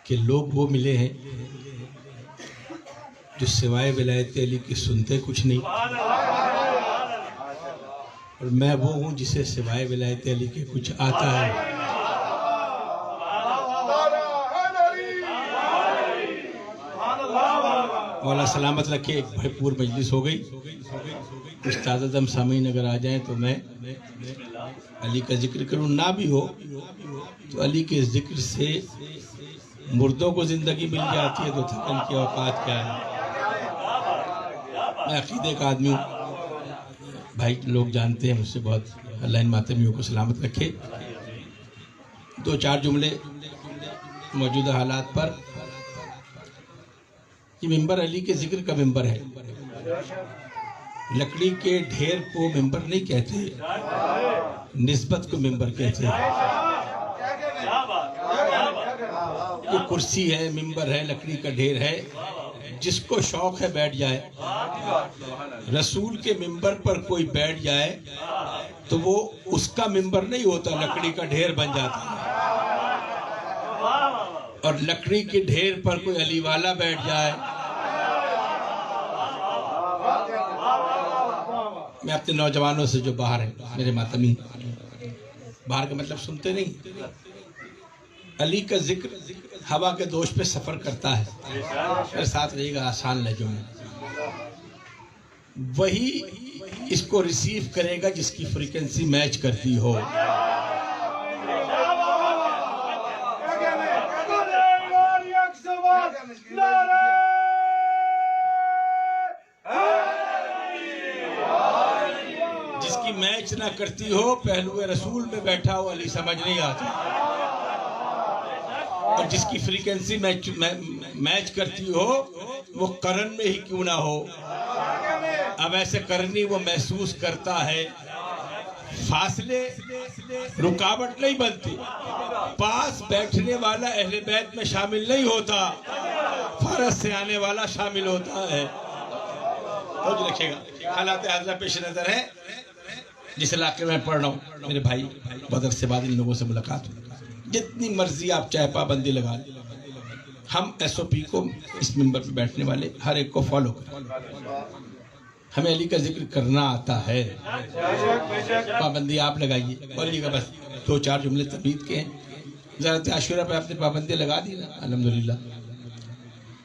کہ لوگ وہ ملے ہیں جو سوائے ولایت علی کی سنتے کچھ نہیں، اور میں وہ ہوں جسے سوائے ولایت علی کے کچھ آتا ہے۔ مولا سلامت رکھے، ایک بھرپور مجلس ہو گئی۔ استاد اعظم سامعین اگر آ جائیں تو میں علی کا ذکر کروں، نہ بھی ہو تو علی کے ذکر سے مردوں کو زندگی مل جاتی ہے تو تھکن کی اوقات کیا ہے۔ میں عقیدے کا آدمی ہوں، بھائی لوگ جانتے ہیں مجھ سے بہت، اللہ ان ماتمیوں کو سلامت رکھے۔ دو چار جملے موجودہ حالات پر۔ یہ ممبر علی کے ذکر کا ممبر ہے، لکڑی کے ڈھیر کو ممبر نہیں کہتے، نسبت کو ممبر کہتے ہیں۔ یہ کرسی ہے، ممبر ہے، لکڑی کا ڈھیر ہے، جس کو شوق ہے بیٹھ جائے۔ رسول کے ممبر پر کوئی بیٹھ جائے تو وہ اس کا ممبر نہیں ہوتا، لکڑی کا ڈھیر بن جاتا ہے۔ اور لکڑی کے ڈھیر پر کوئی علی والا بیٹھ جائے، میں اپنے نوجوانوں سے جو باہر ہیں، میرے ماتمی، باہر کا مطلب سنتے نہیں، علی کا ذکر ہوا کے دوش پہ سفر کرتا ہے، میرے ساتھ رہے گا آسان لہجوں میں، وہی اس کو ریسیو کرے گا جس کی فریکوینسی میچ کرتی ہو۔ جس کی میچ نہ کرتی ہو، پہلو رسول میں بیٹھا ہو علی سمجھ نہیں آتا، اور جس کی فریکوینسی میچ کرتی ہو وہ کرن میں ہی کیوں نہ ہو، اب ایسے کرنی وہ محسوس کرتا ہے۔ فاصلے رکاوٹ نہیں بنتی، پاس بیٹھنے والا اہل بیت میں شامل نہیں ہوتا، فرض سے آنے والا شامل ہوتا ہے۔ توجہ رکھیے گا، حالات حاضرہ پیش نظر ہے۔ جس علاقے میں پڑھ رہا ہوں، میرے بھائی بدر سے بعد ان لوگوں سے ملاقات ہوئی، جتنی مرضی آپ چاہے پابندی لگا لیں، ہم ایس او پی کو، اس ممبر پہ بیٹھنے والے ہر ایک کو فالو کریں، ہمیں علی کا ذکر کرنا آتا ہے، پابندی آپ لگائیے۔ اور علی کا بس دو چار جملے تبید کے ہیں، زیارت عاشورہ پہ آپ نے پابندی لگا دی نا، الحمدللہ۔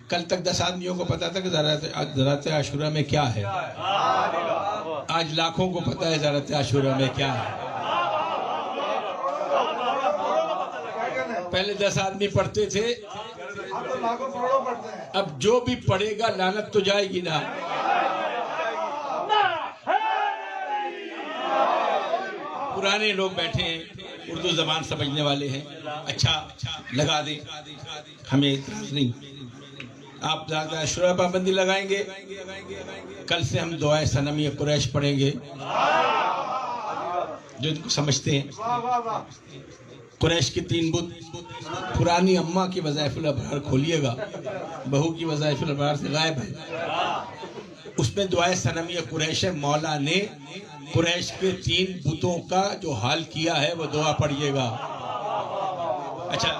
کل تک 10 آدمیوں کو پتا تھا کہ زیارت عاشورہ میں کیا ہے، آج لاکھوں کو پتا ہے زیارت عاشورہ میں کیا ہے۔ پہلے 10 آدمی پڑھتے تھے، اب جو بھی پڑھے گا لعنت تو جائے گی نا۔ پرانے لوگ بیٹھے ہیں، اردو زبان سمجھنے والے ہیں، اچھا لگا دیں، ہمیں اعتراض نہیں۔ آپ زیادہ عاشورہ پابندی لگائیں گے، کل سے ہم دعائے صنمی قریش پڑھیں گے، جو ان کو سمجھتے ہیں۔ قریش کے 3 بت، پرانی اماں کی وظائف الابرار کھولیے گا، بہو کی وظائف الابرار سے غائب ہے، اس میں دعائے صنمی قریش ہے۔ مولا نے قریش کے 3 بتوں کا جو حال کیا ہے وہ دعا پڑھیے گا۔ اچھا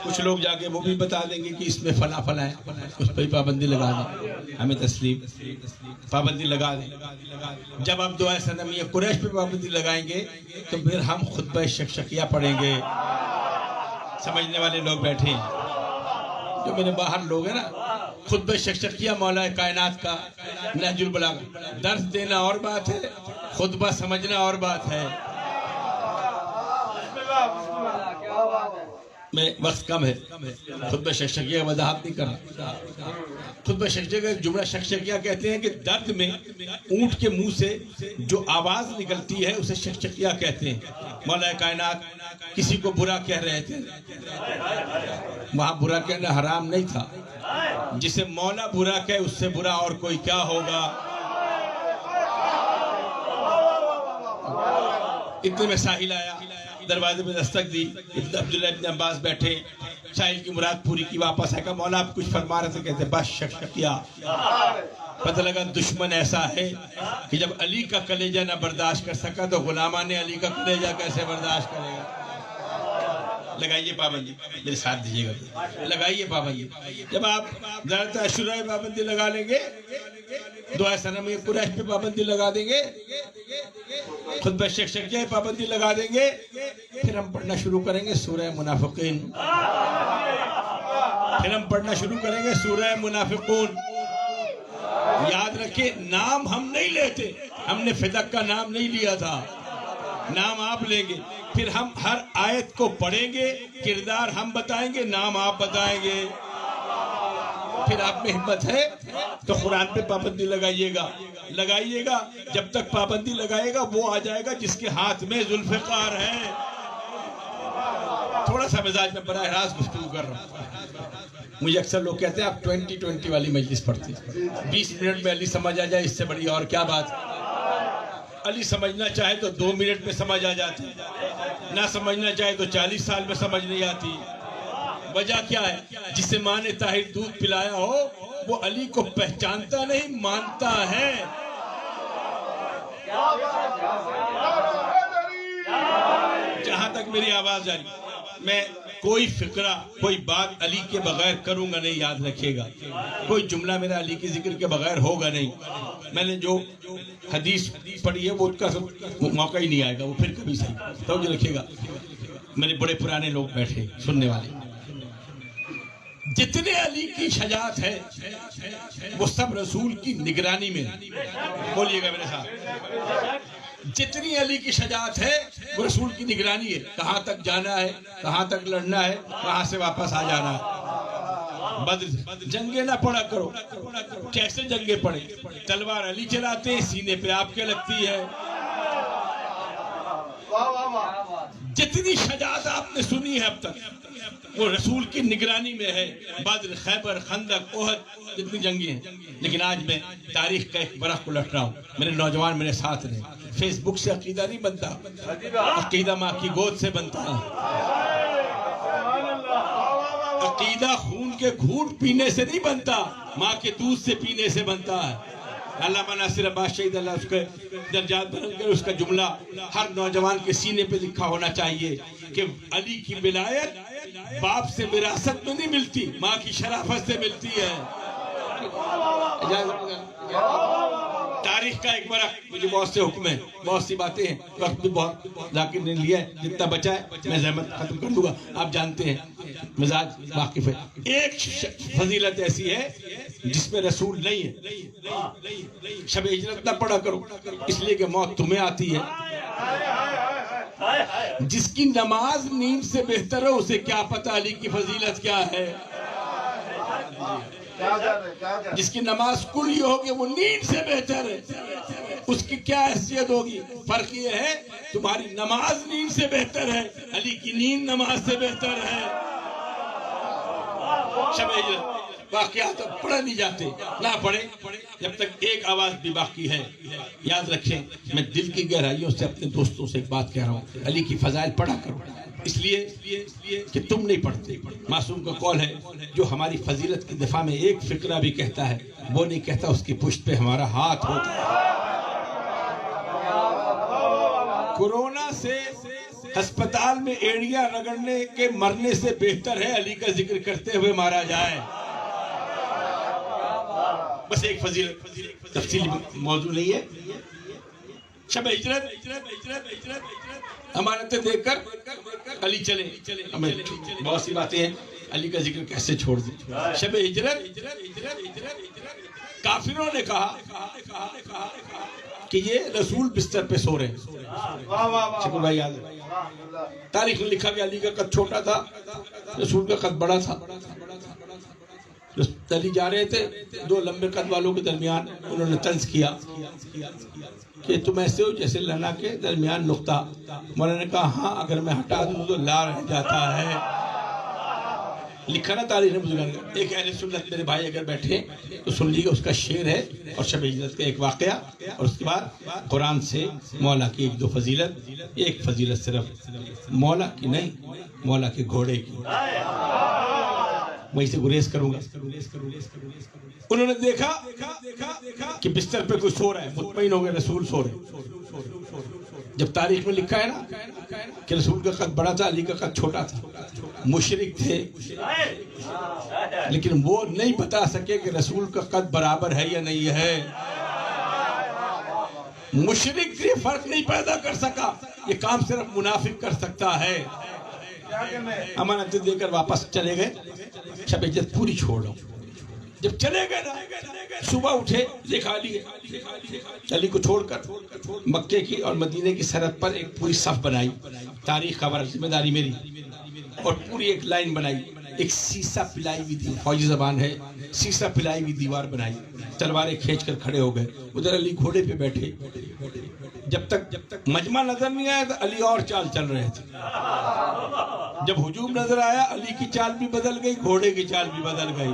کچھ لوگ جا کے وہ بھی بتا دیں گے کہ اس میں فلاں فلاں ہے، اس پہ پابندی لگا دیں، ہمیں تسلیم، پابندی لگا دیں۔ جب آپ دعائے صنمی قریش پہ پابندی لگائیں گے تو پھر ہم خطبہ شکشکیہ پڑھیں گے۔ سمجھنے والے لوگ بیٹھے ہیں، جو میرے باہر لوگ ہیں نا، خطبہ شکشکیہ مولا کائنات کا نہج البلاغہ، درس دینا اور بات ہے، خطبہ سمجھنا اور بات ہے۔ میں وقت کم ہے، خطبہ شکشکیہ کا وضاحت نہیں کرنا۔ خطبہ شکشکیہ کا جملہ شکشکیہ کہتے ہیں کہ درد میں اونٹ کے منہ سے جو آواز نکلتی ہے اسے شکشکیہ کہتے ہیں۔ مولا کائنات کسی کو برا کہہ رہے تھے، وہاں برا کہنا حرام نہیں تھا، جسے مولا برا کہے اس سے برا اور کوئی کیا ہوگا۔ اتنے میں ساحل آیا، دروازے میں دستک دی، عبداللہ ابن عباس بیٹھے، ساحل کی مراد پوری کی، واپس آئے، کہا مولا آپ کچھ فرما رہے تھے، کہتے بس شکشکیہ۔ پتہ لگا دشمن ایسا ہے کہ جب علی کا کلیجہ نہ برداشت کر سکا تو غلامان علی کا کلیجہ کیسے برداشت کرے گا۔ لگائیے پابندی، میرے ساتھ دیجیے گا، لگائیے پابندی. جب آپ زیادہ عاشورہ پہ پابندی لگا لیں گے، دعائے صنم قریش پہ پابندی لگا دیں گے، خطبہ شیخیہ پابندی لگا دیں گے، پھر ہم پڑھنا شروع کریں گے سورہ منافقین. پھر ہم پڑھنا شروع کریں گے سورہ منافقون. یاد رکھیں، نام ہم نہیں لیتے، ہم نے فدق کا نام نہیں لیا تھا، نام آپ لیں گے. پھر ہم ہر آیت کو پڑھیں گے، کردار ہم بتائیں گے، نام آپ بتائیں گے. پھر آپ میں ہمت ہے تو قرآن پہ پابندی لگائیے گا، لگائیے گا. جب تک پابندی لگائے گا وہ آ جائے گا جس کے ہاتھ میں ذوالفقار ہے. تھوڑا سا مزاج میں براہ راست گفتگو کر رہا ہوں. مجھے اکثر لوگ کہتے ہیں آپ 20-20 والی مجلس پڑھتے ہیں، 20 منٹ میں علی سمجھ آ جائے، اس سے بڑی اور کیا بات. علی سمجھنا چاہے تو 2 منٹ میں سمجھ آ جاتی، نہ سمجھنا چاہے تو 40 سال میں سمجھ نہیں آتی. وجہ کیا ہے؟ جسے ماں نے طاہر دودھ پلایا ہو وہ علی کو پہچانتا نہیں، مانتا ہے. جہاں تک میری آواز جاری، میں کوئی فقرہ، کوئی بات علی کے بغیر کروں گا نہیں، یاد رکھیے گا. کوئی جملہ میرا علی کے ذکر کے بغیر ہوگا نہیں. میں نے جو حدیث پڑھی ہے وہ کا موقع ہی نہیں آئے گا، وہ پھر کبھی صحیح. توجہ رکھیے گا، میرے بڑے پرانے لوگ بیٹھے سننے والے. جتنے علی کی شجاعت ہے وہ سب رسول کی نگرانی میں. بولیے گا میرے ساتھ، جتنی علی کی شجاعت ہے وہ رسول کی نگرانی ہے. کہاں تک جانا ہے، کہاں تک لڑنا ہے، کہاں سے واپس آ جانا ہے. بدر جنگیں نہ پڑا کرو. کیسے جنگیں پڑے؟ تلوار علی چلاتے ہیں، سینے پہ آپ کے لگتی ہے. جتنی شجاعت آپ نے سنی ہے اب تک وہ رسول کی نگرانی میں ہے. بدر، خیبر، خندق، احد، جتنی جنگیں ہیں. لیکن آج میں تاریخ کا ایک برخ الٹ رہا ہوں. میرے نوجوان میرے ساتھ رہے. فیس بک سے عقیدہ نہیں بنتا، عقیدہ ماں کی گود سے بنتا ہے. عقیدہ خون کے گھونٹ پینے سے نہیں بنتا، ماں کے دودھ سے پینے سے بنتا ہے. علامہ ناصر عباس شہید اللہ اس کے درجات بلند کر، اس کا جملہ ہر نوجوان کے سینے پہ لکھا ہونا چاہیے کہ علی کی ولایت باپ سے وراثت میں نہیں ملتی، ماں کی شرافت سے ملتی ہے. تاریخ کا ایک برق، مجھے بہت سے حکم ہیں، بہت سی باتیں ہیں، وقت بھی بہت ذاکر نے لیا ہے. جتنا بچا ہے میں زحمت ختم کر دوں گا. آپ جانتے ہیں مزاج واقف ہے. ایک فضیلت ایسی ہے جس میں رسول نہیں ہے. شب ہجرت نہ پڑھا کرو اس لیے کہ موت تمہیں آتی ہے. جس کی نماز نیند سے بہتر ہے اسے کیا پتہ علی کی فضیلت کیا ہے. جس کی نماز کلی ہوگی وہ نیند سے بہتر ہے، اس کی کیا حیثیت ہوگی؟ فرق یہ ہے تمہاری نماز نیند سے بہتر ہے، علی کی نیند نماز سے بہتر ہے. شب ہجرت واقعات پڑھے نہیں جاتے، نہ پڑھے جب تک ایک آواز بھی باقی ہے. یاد رکھیں، میں دل کی گہرائیوں سے اپنے دوستوں سے ایک بات کہہ رہا ہوں، علی کی فضائل پڑھا کرو. اس لیے کہ تم نہیں پڑھتے. معصوم کا قول ہے جو ہماری فضیلت کی دفاع میں ایک فقرہ بھی کہتا ہے وہ نہیں کہتا اس کی پشت پہ ہمارا ہاتھ ہوتا ہے. کورونا سے ہسپتال میں ایڑیاں رگڑنے کے مرنے سے بہتر ہے علی کا ذکر کرتے ہوئے مارا جائے. بس ایک فضیلت، تفصیلی موضوع نہیں ہے. شب ہجرت امانتیں دے کر علی چلے. ہمیں بہت سی باتیں ہیں، علی کا ذکر کیسے چھوڑ دیں. شب ہجرت کافروں نے کہا کہ یہ رسول بستر پہ سو رہے ہیں. شکر بھائی یاد ہے تاریخ میں لکھا کہ علی کا قد چھوٹا تھا، رسول کا قد بڑا تھا. علی جا رہے تھے، دو لمبے قد والوں کے درمیان انہوں نے طنز کیا کہ تم ایسے ہو جیسے لنا کے درمیان نقطہ. مولانا نے کہا ہاں اگر میں ہٹا دوں تو لا رہ جاتا ہے. لکھا نا تاریخ نے بزرگان کا. ایک اہل سنت میرے بھائی اگر بیٹھے تو سن لیجیے اس کا شعر ہے اور شب ہجرت کا ایک واقعہ، اور اس کے بعد قرآن سے مولا کی ایک دو فضیلت. ایک فضیلت صرف مولا کی نہیں، مولا کے گھوڑے کی. وہیں سے گریز کروں گا. انہوں نے دیکھا کہ بستر پہ کوئی سو رہا ہے، مطمئن ہو گئے رسول سو رہے. جب تاریخ میں لکھا ہے نا کہ رسول کا قد بڑا تھا، علی کا قد چھوٹا تھا، مشرک تھے لیکن وہ نہیں بتا سکے کہ رسول کا قد برابر ہے یا نہیں ہے. مشرک یہ فرق نہیں پیدا کر سکا، یہ کام صرف منافق کر سکتا ہے. امانت دے کر واپس چلے گئے، شب عزت پوری چھوڑ لو. جب چلے گئے نا، صبح اٹھے دیکھا علی کو چھوڑ کر مکے کی اور مدینے کی سرحد پر ایک پوری صف بنائی. تاریخ خبر، ذمہ داری میری. اور پوری ایک لائن بنائی، ایک سیسا پلائی ہوئی دیوار، فوجی زبان ہے، سیسا پلائی ہوئی دیوار بنائی. تلواریں کھینچ کر کھڑے ہو گئے. ادھر علی گھوڑے پہ بیٹھے. جب تک مجمع نظر نہیں آیا تو علی اور چال چل رہے تھے. جب ہجوم نظر آیا، علی کی چال بھی بدل گئی، گھوڑے کی چال بھی بدل گئی.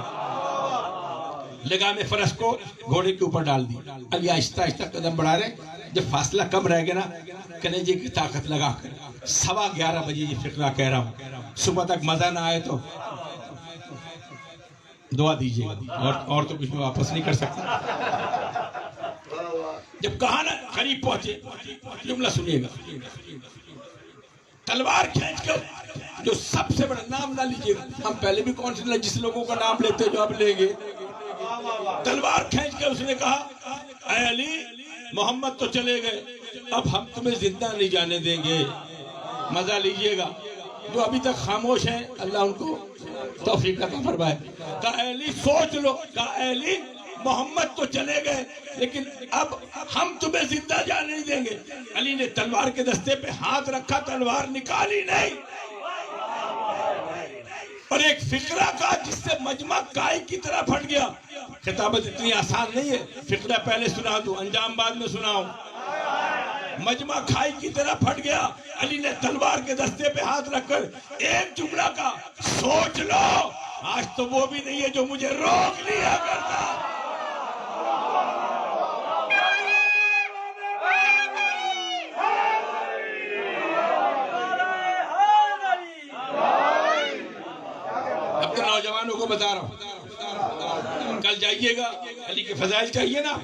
لگام فرس کو گھوڑے کے اوپر ڈال دی. علی آہستہ آہستہ قدم بڑھا رہے. جب فاصلہ کم رہ گیا نا، کنیجے کی طاقت لگا کر 11:15 بجے یہ فقرہ کہہ رہا ہوں، صبح تک مزہ نہ آئے تو دعا دیجیے گا، اور تو کچھ میں واپس نہیں کر سکتا. جب کہا نا قریب پہنچے، جملہ سنیے گا. تلوار کھینچ کر، جو سب سے بڑا نام نہ لیجیے گا، ہم پہلے بھی کون سے جس لوگوں کا نام لیتے جو اب لیں گے. تلوار کھینچ کر اس نے کہا، اے علی، محمد تو چلے گئے، اب ہم تمہیں زندہ نہیں جانے دیں گے. مزہ لیجئے گا. جو ابھی تک خاموش ہیں اللہ ان کو توفیق عطا فرمائے. کہا اے علی سوچ لو. کہا اے علی، محمد تو چلے گئے لیکن اب ہم تمہیں زندہ جانے نہیں دیں گے. علی نے تلوار کے دستے پہ ہاتھ رکھا، تلوار نکالی نہیں. اور ایک فقرہ کا جس سے مجمع کائی کی طرح پھٹ گیا. خطابت اتنی آسان نہیں ہے، فقرہ پہلے سنا دوں، انجام بعد میں سناؤں. مجمع کھائی کی طرح پھٹ گیا. علی نے تلوار کے دستے پہ ہاتھ رکھ کر ایک جملہ کا، سوچ لو، آج تو وہ بھی نہیں ہے جو مجھے روک لیا کرتا. اپنے نوجوانوں کو بتا رہا ہوں، کل جائیے گا، علی کے فضائل چاہیے نا.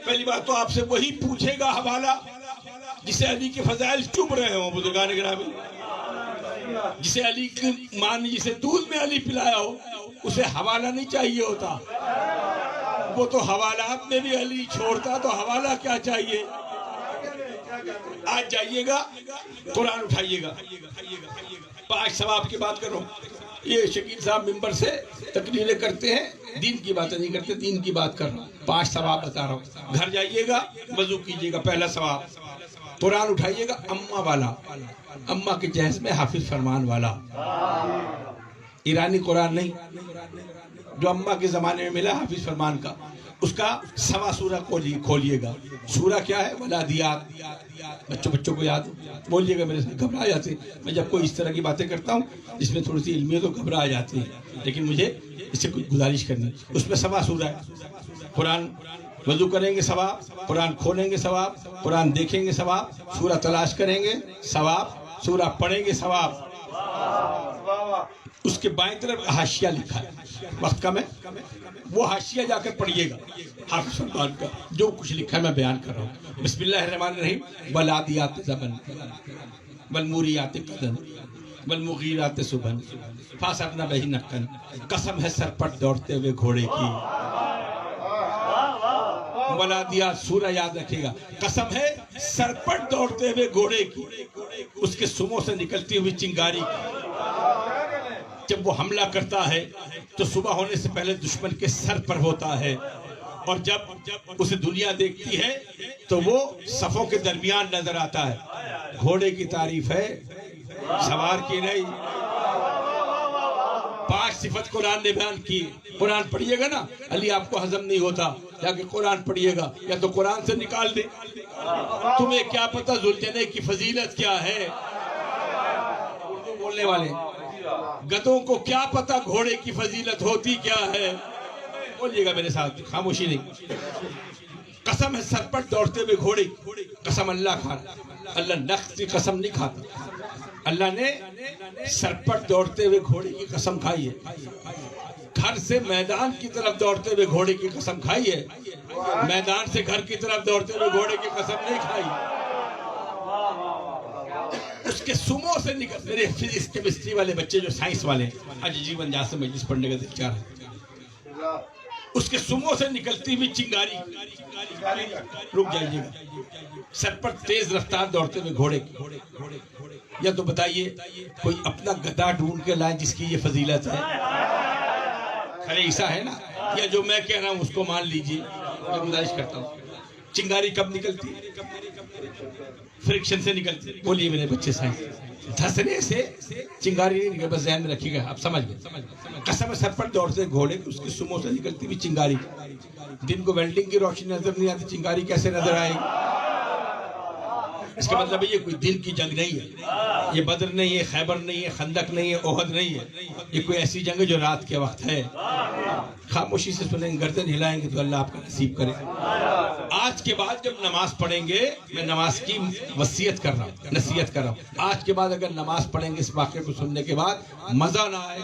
پہلی بات تو آپ سے وہی پوچھے گا حوالہ جسے علی کے فضائل چوب رہے ہوں بزرگان گرامی. جسے علی کی ماں نے جسے دودھ میں علی پلایا ہو، اسے حوالہ نہیں چاہیے ہوتا. وہ تو حوالات میں بھی علی چھوڑتا، تو حوالہ کیا چاہیے. آج جائیے گا، قرآن اٹھائیے گا. 5 ثواب کی بات کرو. یہ شکیل صاحب ممبر سے تقریریں کرتے ہیں، دین کی باتیں نہیں کرتے، دین کی بات کر رہا ہوں. 5 ثواب بتا رہا ہوں. گھر جائیے گا، وضو کیجیے گا، پہلا ثواب. قرآن اٹھائیے گا، اماں والا، اماں کے جہیز میں حافظ فرمان والا. ایرانی قرآن نہیں، جو اماں کے زمانے میں ملا حافظ فرمان کا، اس کا 1.25 سورہ کھولیے گا. سورہ کیا ہے؟ ولادیات. بچوں کو یاد بولیے گا، میرے سے گھبرا جاتے ہیں. میں جب کوئی اس طرح کی باتیں کرتا ہوں جس میں تھوڑی سی علمی تو گھبرا جاتے ہیں، لیکن مجھے اس سے کچھ گزارش کرنی. اس میں 1.25 سورہ ہے. قرآن وضو کریں گے ثواب، قرآن کھولیں گے ثواب، قرآن دیکھیں گے ثواب، سورہ تلاش کریں گے ثواب، سورہ پڑھیں گے ثواب. اس کے بائیں طرف حاشیہ لکھا ہے، وقت کم ہے، وہ حاشیہ جا کر پڑھیے گا حافظ فرمان کا. جو کچھ لکھا ہے میں بیان کر رہا ہوں. بسم اللہ الرحمن الرحیم. والعادیات ضبحا والموریات قدحا والمغیرات صبحا فاثرن بہ نقعا. قسم ہے سر پر دوڑتے ہوئے گھوڑے کی. ولادیات سورہ یاد رکھے گا. قسم ہے سر پر دوڑتے ہوئے گھوڑے کی، اس کے سموں سے نکلتی ہوئی چنگاری کی. جب وہ حملہ کرتا ہے تو صبح ہونے سے پہلے دشمن کے سر پر ہوتا ہے، اور جب اسے دنیا دیکھتی ہے تو وہ صفوں کے درمیان نظر آتا ہے. گھوڑے کی تعریف ہے، سوار کی نہیں. 5 صفت قرآن نے بیان کی. قرآن پڑھیے گا نا، علی آپ کو ہضم نہیں ہوتا، یا کہ قرآن پڑھیے گا یا تو قرآن سے نکال دے. تمہیں کیا پتہ ذوالجنیح کی فضیلت کیا ہے. اردو بولنے والے گدوں کو کیا پتہ گھوڑے کی فضیلت ہوتی کیا ہے. بولیے گا میرے ساتھ، خاموشی نہیں. قسم ہے سر پر دوڑتے ہوئے گھوڑے. قسم اللہ کھاتا، اللہ نقص کی قسم نہیں کھاتا. اللہ نے سر پر دوڑتے ہوئے گھوڑے کی قسم کھائی ہے. گھر سے میدان کی طرف دوڑتے ہوئے گھوڑے کی قسم کھائی ہے. میدان سے گھر کی طرف دوڑتے ہوئے گھوڑے کی قسم نہیں کھائی. کے سموں سے نکل میرے فزکس کیمسٹری والے بچے جو سائنس والے آج جیون جہاں سے مجلس پڑھنے کا دل چاہ رہے اس کے سموں سے نکلتی ہوئی چنگاری. رک جائیے گا. سر پر تیز رفتار دوڑتے ہوئے گھوڑے کی. یا تو بتائیے کوئی اپنا گدھا ڈھونڈ کے لائے جس کی یہ فضیلت ہے. خیر ایسا ہے نا. یا جو میں کہہ رہا ہوں اس کو مان لیجیے. میں گزارش کرتا ہوں. چنگاری کب نکلتی؟ فرکشن سے نکلتی. بولیے میرے بچے سائنس. دھسنے سے چنگاری نہیں نکلتی. بس ذہن میں رکھیے گا. آپ سمجھ گئے. قسم سر پر دوڑتے گھوڑے اس کی سموں سے نکلتی ہوئی چنگاری. دن کو ویلڈنگ کی روشنی نظر نہیں آتی, چنگاری کیسے نظر آئے گی؟ اس کا مطلب ہے یہ کوئی دل کی جنگ نہیں ہے. یہ بدر نہیں ہے, خیبر نہیں ہے, خندق نہیں ہے, احد نہیں ہے. یہ کوئی ایسی جنگ ہے جو رات کے وقت ہے. خاموشی سے سنیں گے, گردن ہلائیں گے تو اللہ آپ کا نصیب کرے. آج کے بعد جب نماز پڑھیں گے, میں نماز کی وصیت کر رہا ہوں, نصیحت کر رہا ہوں. آج کے بعد اگر نماز پڑھیں گے اس واقعے کو سننے کے بعد مزہ نہ آئے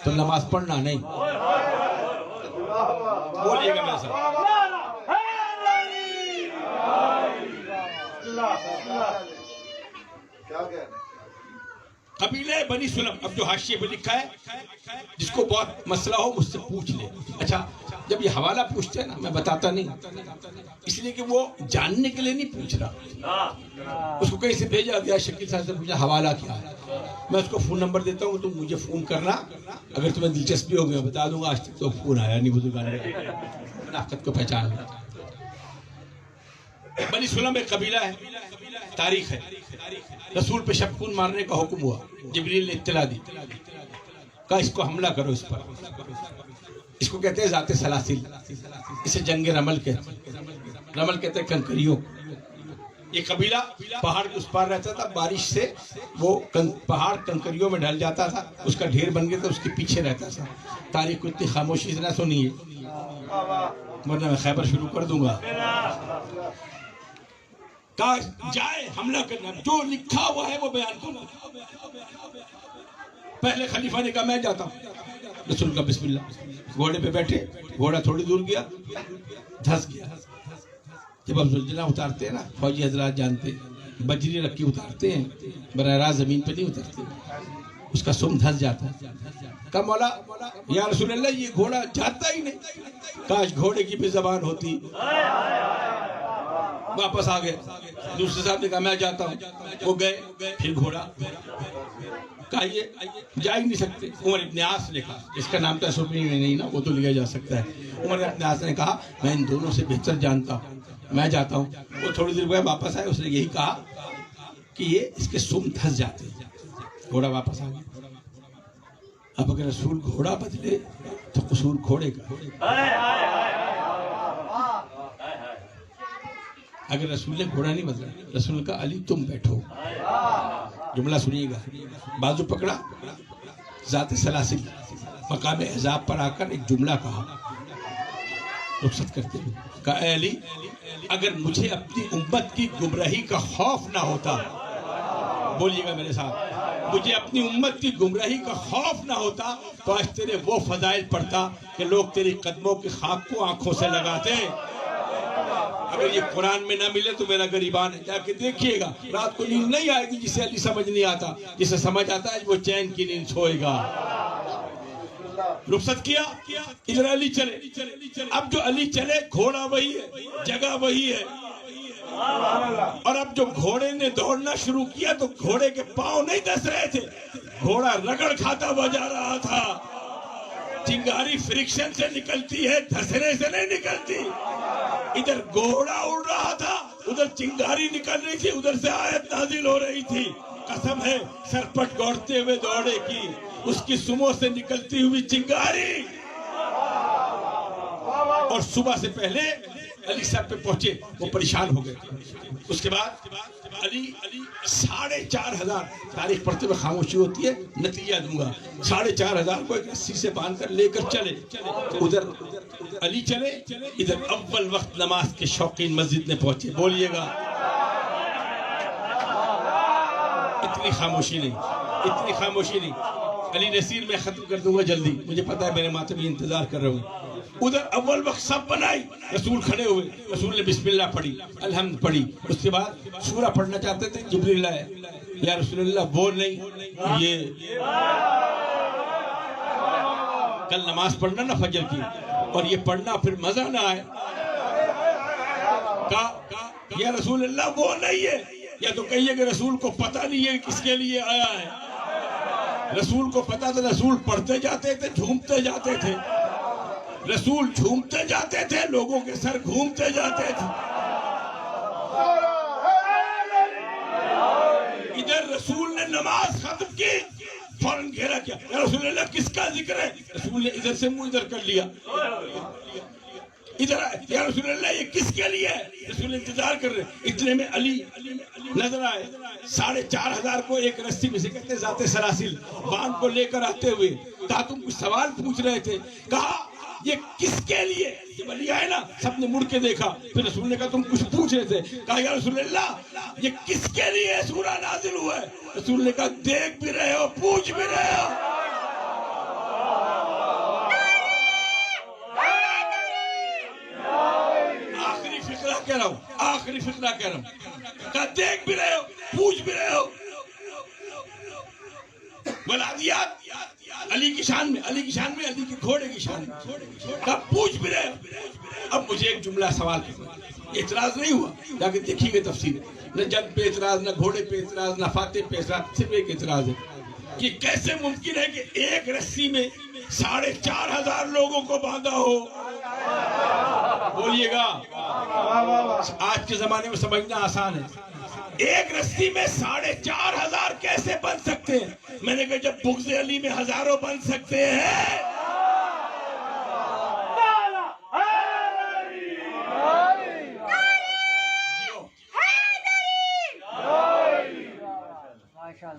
تو نماز پڑھنا نہیں. بولیے گا میرے ساتھ. قبیلہ بنی سلم. اب جو حاشیے پہ لکھا ہے جس کو بہت مسئلہ ہو مجھ سے پوچھ لے. اچھا جب یہ حوالہ پوچھتے ہیں نا, میں بتاتا نہیں اس لیے کہ وہ جاننے کے لیے نہیں پوچھ رہا. اس کو کہیں سے بھیجا گیا, شکیل صاحب سے پوچھا حوالہ کیا ہے. میں اس کو فون نمبر دیتا ہوں, تم مجھے فون کرنا. اگر تمہیں دلچسپی ہوگی میں بتا دوں گا. آج تک تو فون آیا نہیں بزرگان نے. منافقت کو پہچان لیا. بنی سلم ایک قبیلہ ہے, تاریخ ہے. رسول پہ شبخون مارنے کا حکم ہوا. جبریل نے اطلاع دی, کہا اس کو حملہ کرو اس پر. اس کو کہتے ہیں ذات سلاسل. اسے جنگ رمل کہتے ہیں. رمل کہتے ہیں کنکریوں. یہ قبیلہ پہاڑ کے اس پار رہتا تھا. بارش سے وہ پہاڑ کنکریوں میں ڈھل جاتا تھا. اس کا ڈھیر بن گیا تھا, اس کے پیچھے رہتا تھا. تاریخ کو اتنی خاموشی سے نہ سنیے ورنہ میں خیبر شروع کر دوں گا. کہا جائے حملہ کرنا, جو لکھا ہوا ہے وہ بیان کرنا. پہلے خلیفہ نے کہا میں جاتا ہوں. رسول کا بسم اللہ. گھوڑے پہ بیٹھے, گھوڑا تھوڑی دور گیا, دھس گیا. جب اب زلزلہ اتارتے ہیں نا, فوجی حضرات جانتے ہیں, بجری رکھی اتارتے ہیں, براہ راست زمین پہ نہیں اترتے. اس کا سم دھس جاتا ہے. کہا مولا یا رسول اللہ یہ گھوڑا جاتا ہی نہیں. کاش گھوڑے کی بھی زبان ہوتی. واپس آ گئے. دوسرے صاحب نے کہا میں جاتا ہوں. وہ گئے, پھر گھوڑا. کہا یہ جا ہی نہیں سکتے. عمر ابن عاص نے کہا, اس کا نام تو سنی میں نہیں نا, وہ تو لیا جا سکتا ہے. عمر ابن عاص نے کہا میں ان دونوں سے بہتر جانتا ہوں, میں جاتا ہوں. وہ تھوڑی دیر بعد واپس آئے. اس نے یہی کہا کہ یہ اس کے سم دھس جاتے ہیں. گھوڑا واپس آ گیا. اب اگر رسول گھوڑا بدلے تو قصور گھوڑے کا. اگر رسول نے گھوڑا نہیں بدلا, رسول کا علی تم بیٹھو. جملہ سنیے گا. بازو پکڑا, ذات سلاسل مقام احزاب پر آ کر ایک جملہ کہا رخصت کرتے ہوئے. کہا اے علی اگر مجھے اپنی امت کی گمراہی کا خوف نہ ہوتا, بولیے گا میرے ساتھ, مجھے اپنی امت کی گمراہی کا خوف نہ ہوتا تو آج تیرے وہ فضائل پڑھتا کہ لوگ تیری قدموں کی خاک کو آنکھوں سے لگاتے. اگر یہ قرآن میں نہ ملے تو میرا غریبان ہے. جا کے دیکھیے گا, رات کو نیند نہیں آئے گی جسے علی سمجھ نہیں آتا. جسے سمجھ آتا ہے وہ چین کی نیند سوئے گا. رخصت کیا, ادھر علی چلے. اب جو علی چلے گھوڑا وہی ہے, جگہ وہی ہے. اور اب جو گھوڑے نے دوڑنا شروع کیا تو گھوڑے کے پاؤں نہیں دس رہے تھے, گھوڑا رگڑ کھاتا ہوا جا رہا تھا. چنگاری فرکشن سے نکلتی ہے, دھسنے سے نہیں نکلتی. ادھر گھوڑا اڑ رہا تھا, ادھر چنگاری نکل رہی تھی, ادھر سے آیت نازل ہو رہی تھی. قسم ہے سرپٹ گوڑتے ہوئے دوڑے کی, اس کی سموں سے نکلتی ہوئی چنگاری. اور صبح سے پہلے علی صاحب پہ پہنچے, وہ پریشان ہو گئے. اس کے بعد علی 4,500 تاریخ پڑھتے ہوئے خاموشی ہوتی ہے, نتیجہ دوں گا. 4,500 کو ایک رسی سے باندھ کر لے کر چلے. ادھر علی چلے, ادھر اول وقت نماز کے شوقین مسجد میں پہنچے. بولیے گا. اتنی خاموشی نہیں, اتنی خاموشی نہیں. علی نصیر میں ختم کر دوں گا جلدی, مجھے پتا ہے میرے ماتمی انتظار کر رہے ہوں. ادھر اول وقت سب بنائی، رسول کھڑے ہوئے، رسول نے بسم اللہ پڑھی، الحمد پڑھی، اس کے بعد سورہ پڑھنا چاہتے تھے، جبریل آئے، یا رسول اللہ وہ نہیں، یہ کل نماز پڑھنا نا فجر کی، اور یہ پڑھنا پھر مزہ نہ آئے، کہا یا رسول اللہ وہ نہیں ہے، یا تو کہیے کہ رسول کو پتہ نہیں ہے کس کے لیے آیا ہے۔ رسول کو پتہ تھا، رسول پڑھتے جاتے تھے، جھومتے جاتے تھے، رسول جھومتے جاتے تھے، لوگوں کے سر گھومتے جاتے تھے۔ ادھر رسول نے نماز ختم کی، فوراً گھیرا کیا، یا رسول اللہ کس کا ذکر ہے؟ رسول نے ادھر سے منہ ادھر کر لیا، ادھر آئے، یا رسول اللہ یہ کس کے لیے ہے؟ رسول انتظار کر رہے، اتنے میں علی نظر آئے، 4,500 کو ایک رسی میں سے کہتے ذات سلاسل باندھ کو لے کر آتے ہوئے، کہا تم کچھ سوال پوچھ رہے تھے، کہا یہ کس کے لیے؟ جب علی آئے نا سب نے مڑ کے دیکھا، پھر رسول نے کہا تم کچھ پوچھ رہے تھے، کہا یا رسول اللہ یہ کس کے لیے سورہ نازل ہوا ہے؟ رسول نے کہا دیکھ بھی رہے ہو، پوچھ بھی رہے ہو۔ آخری فقرہ کہہ رہا ہوں، کہا دیکھ بھی رہے ہو، پوچھ بھی رہے ہو۔ والعادیات علی کی شان میں، علی کی شان میں، علی کے گھوڑے کی شان میں، کہا پوچھ بھی رہے ہو۔ اب مجھے ایک جملہ سوال کرنا، اعتراض نہیں ہوا، لیکن دیکھیے گا تفسیر، نہ جنگ پہ اعتراض، نہ گھوڑے پہ اعتراض، نہ فاتح پہ اعتراض، صرف ایک اعتراض ہے کہ کیسے ممکن ہے کہ ایک رسی میں 4,500 لوگوں کو باندھا ہو؟ بولیے گا، آج کے زمانے میں سمجھنا آسان ہے، ایک رسی میں 4,500 کیسے بن سکتے ہیں؟ میں نے کہا جب بغض علی میں ہزاروں بن سکتے ہیں۔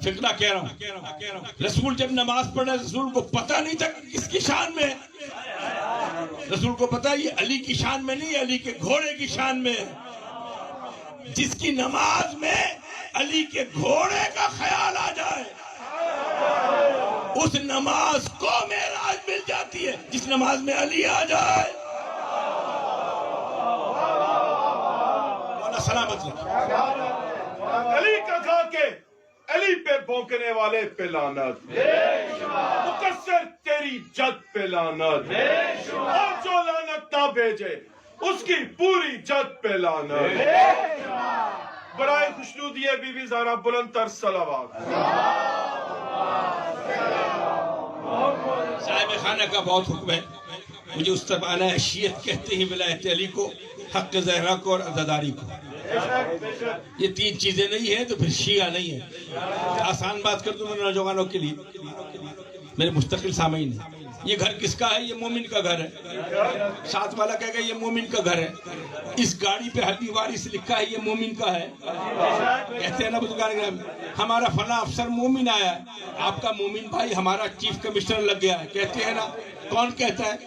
فقرہ کہہ رہا ہوں، رسول جب نماز پڑھا، رسول کو پتہ نہیں تھا کس کی شان میں، رسول کو پتہ یہ علی کی شان میں نہیں، علی کے گھوڑے کی شان میں، جس کی نماز میں علی کے گھوڑے کا خیال آ جائے اس نماز کو معراج مل جاتی ہے، جس نماز میں علی آ جائے۔ سلامت علی کا کھا کے علی پہ بھونکنے والے پہ لعنت، مقصر تیری جد پہ لعنت، اور جو لعنت نہ بھیجے اس کی پوری جد پہ لعنت۔ برائے خوشنودی بی بی زہرا بلند تر صلوات۔ صاحب خانہ کا بہت حکم ہے، مجھے اس طرف آنا ہے، شیعت کہتے ہیں ولایت علی کو، حق زہرا کو اور عزاداری کو، یہ 3 چیزیں نہیں ہیں تو پھر شیعہ نہیں ہے۔ آسان بات کر دوں میں نوجوانوں کے لیے، میرے مستقل سامعین، یہ گھر کس کا ہے؟ یہ مومن کا گھر ہے۔ ساتھ والا کہے گا یہ مومن کا گھر ہے۔ اس گاڑی پہ حدی وارث لکھا ہے، یہ مومن کا ہے۔ کہتے ہیں نا بزرگان، ہمارا فلاں افسر مومن آیا ہے، آپ کا مومن بھائی ہمارا چیف کمشنر لگ گیا ہے، کہتے ہیں نا۔ کون کہتا ہے؟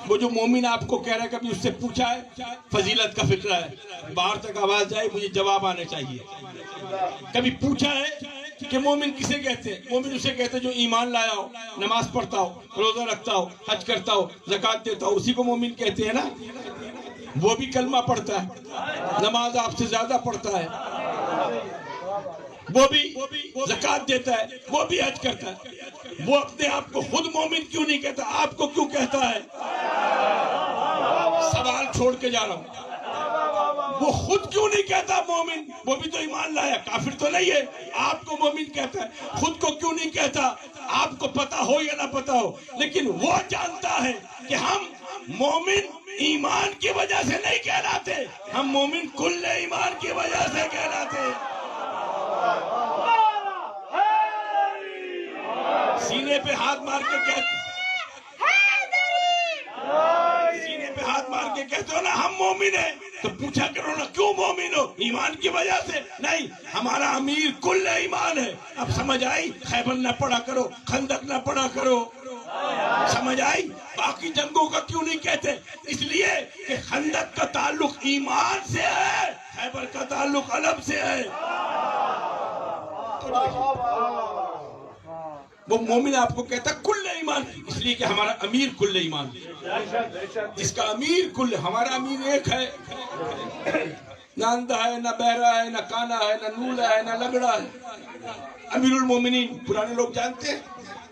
وہ جو مومن آپ کو کہہ رہا ہے، کبھی اس سے پوچھا ہے؟ فضیلت کا فکرہ ہے، باہر تک آواز جائے، مجھے جواب آنے چاہیے۔ کبھی پوچھا ہے کہ مومن کسے کہتے ہیں؟ مومن اسے کہتے ہیں جو ایمان لایا ہو، نماز پڑھتا ہو، روزہ رکھتا ہو، حج کرتا ہو، زکوٰۃ دیتا ہو، اسی کو مومن کہتے ہیں نا۔ وہ بھی کلمہ پڑھتا ہے، نماز آپ سے زیادہ پڑھتا ہے، وہ بھی زکوٰۃ دیتا ہے، وہ بھی حج کرتا ہے، وہ اپنے آپ کو خود مومن کیوں نہیں کہتا؟ آپ کو کیوں کہتا ہے؟ سوال چھوڑ کے جا رہا ہوں، وہ خود کیوں نہیں کہتا مومن؟ وہ بھی تو ایمان لایا، کافر تو نہیں ہے، آپ کو مومن کہتا ہے، خود کو کیوں نہیں کہتا؟ آپ کو پتا ہو یا نہ پتا ہو، لیکن وہ جانتا ہے کہ ہم مومن ایمان کی وجہ سے نہیں کہلاتے، ہم مومن کل ایمان کی وجہ سے کہلاتے۔ سینے پہ ہاتھ مار کے کہتے، سینے پہ ہاتھ مار کے کہتے ہو نا ہم مومن ہیں، تو پوچھا کرو نا کیوں مومن ہو؟ ایمان کی وجہ سے نہیں، ہمارا امیر کل ایمان ہے۔ اب سمجھ آئی؟ خیبر نہ پڑھا کرو، خندق نہ پڑھا کرو، سمجھ آئی؟ باقی جنگوں کا کیوں نہیں کہتے؟ اس لیے کہ خندق کا تعلق ایمان سے ہے، خیبر کا تعلق علم سے ہے۔ وہ مومن آپ کو کہتا کل ایمان، اس لیے کہ ہمارا امیر کل ایمان، جس کا امیر کل، ہمارا امیر ایک ہے، نہ اندھا ہے، نہ بہرا ہے، نہ کانا ہے، نہ نولا ہے، نہ لگڑا ہے، امیر المومنین۔ پرانے لوگ جانتے ہیں،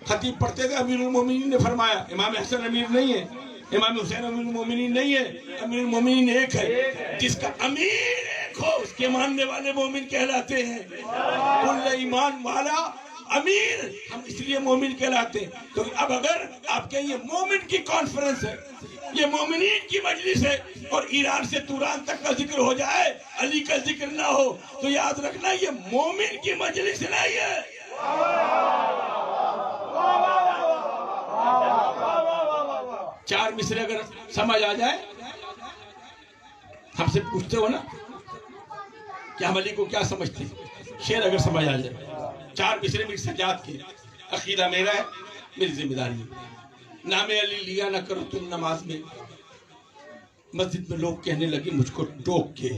خطیب پڑھتے تھے امیر المومنین نے فرمایا، امام حسن امیر نہیں ہے، امام حسین امیر المومنین نہیں ہے، امیر المومنین ایک ہے، جس کا امیر ایک ہو اس کے ماننے والے مومن کہلاتے ہیں۔ کل ایمان والا امیر ہم اس لیے مومن کہلاتے ہیں کیونکہ اب اگر آپ کے یہ مومن کی کانفرنس ہے، یہ مومنین کی مجلس ہے، اور ایران سے توران تک کا ذکر ہو جائے، علی کا ذکر نہ ہو، تو یاد رکھنا یہ مومن کی مجلس نہیں ہے۔ چار مصرے اگر سمجھ آ جائے، ہم سے پوچھتے ہو نا کہ ہم علی کو کیا سمجھتے ہیں، شعر اگر سمجھ آ جائے، چار مصرے میری سجاد کے، عقیدہ میرا ہے، میری ذمہ داری ہے۔ نام علی لیا نہ کرو تم نماز میں، مسجد میں لوگ کہنے لگے مجھ کو ٹوک کے،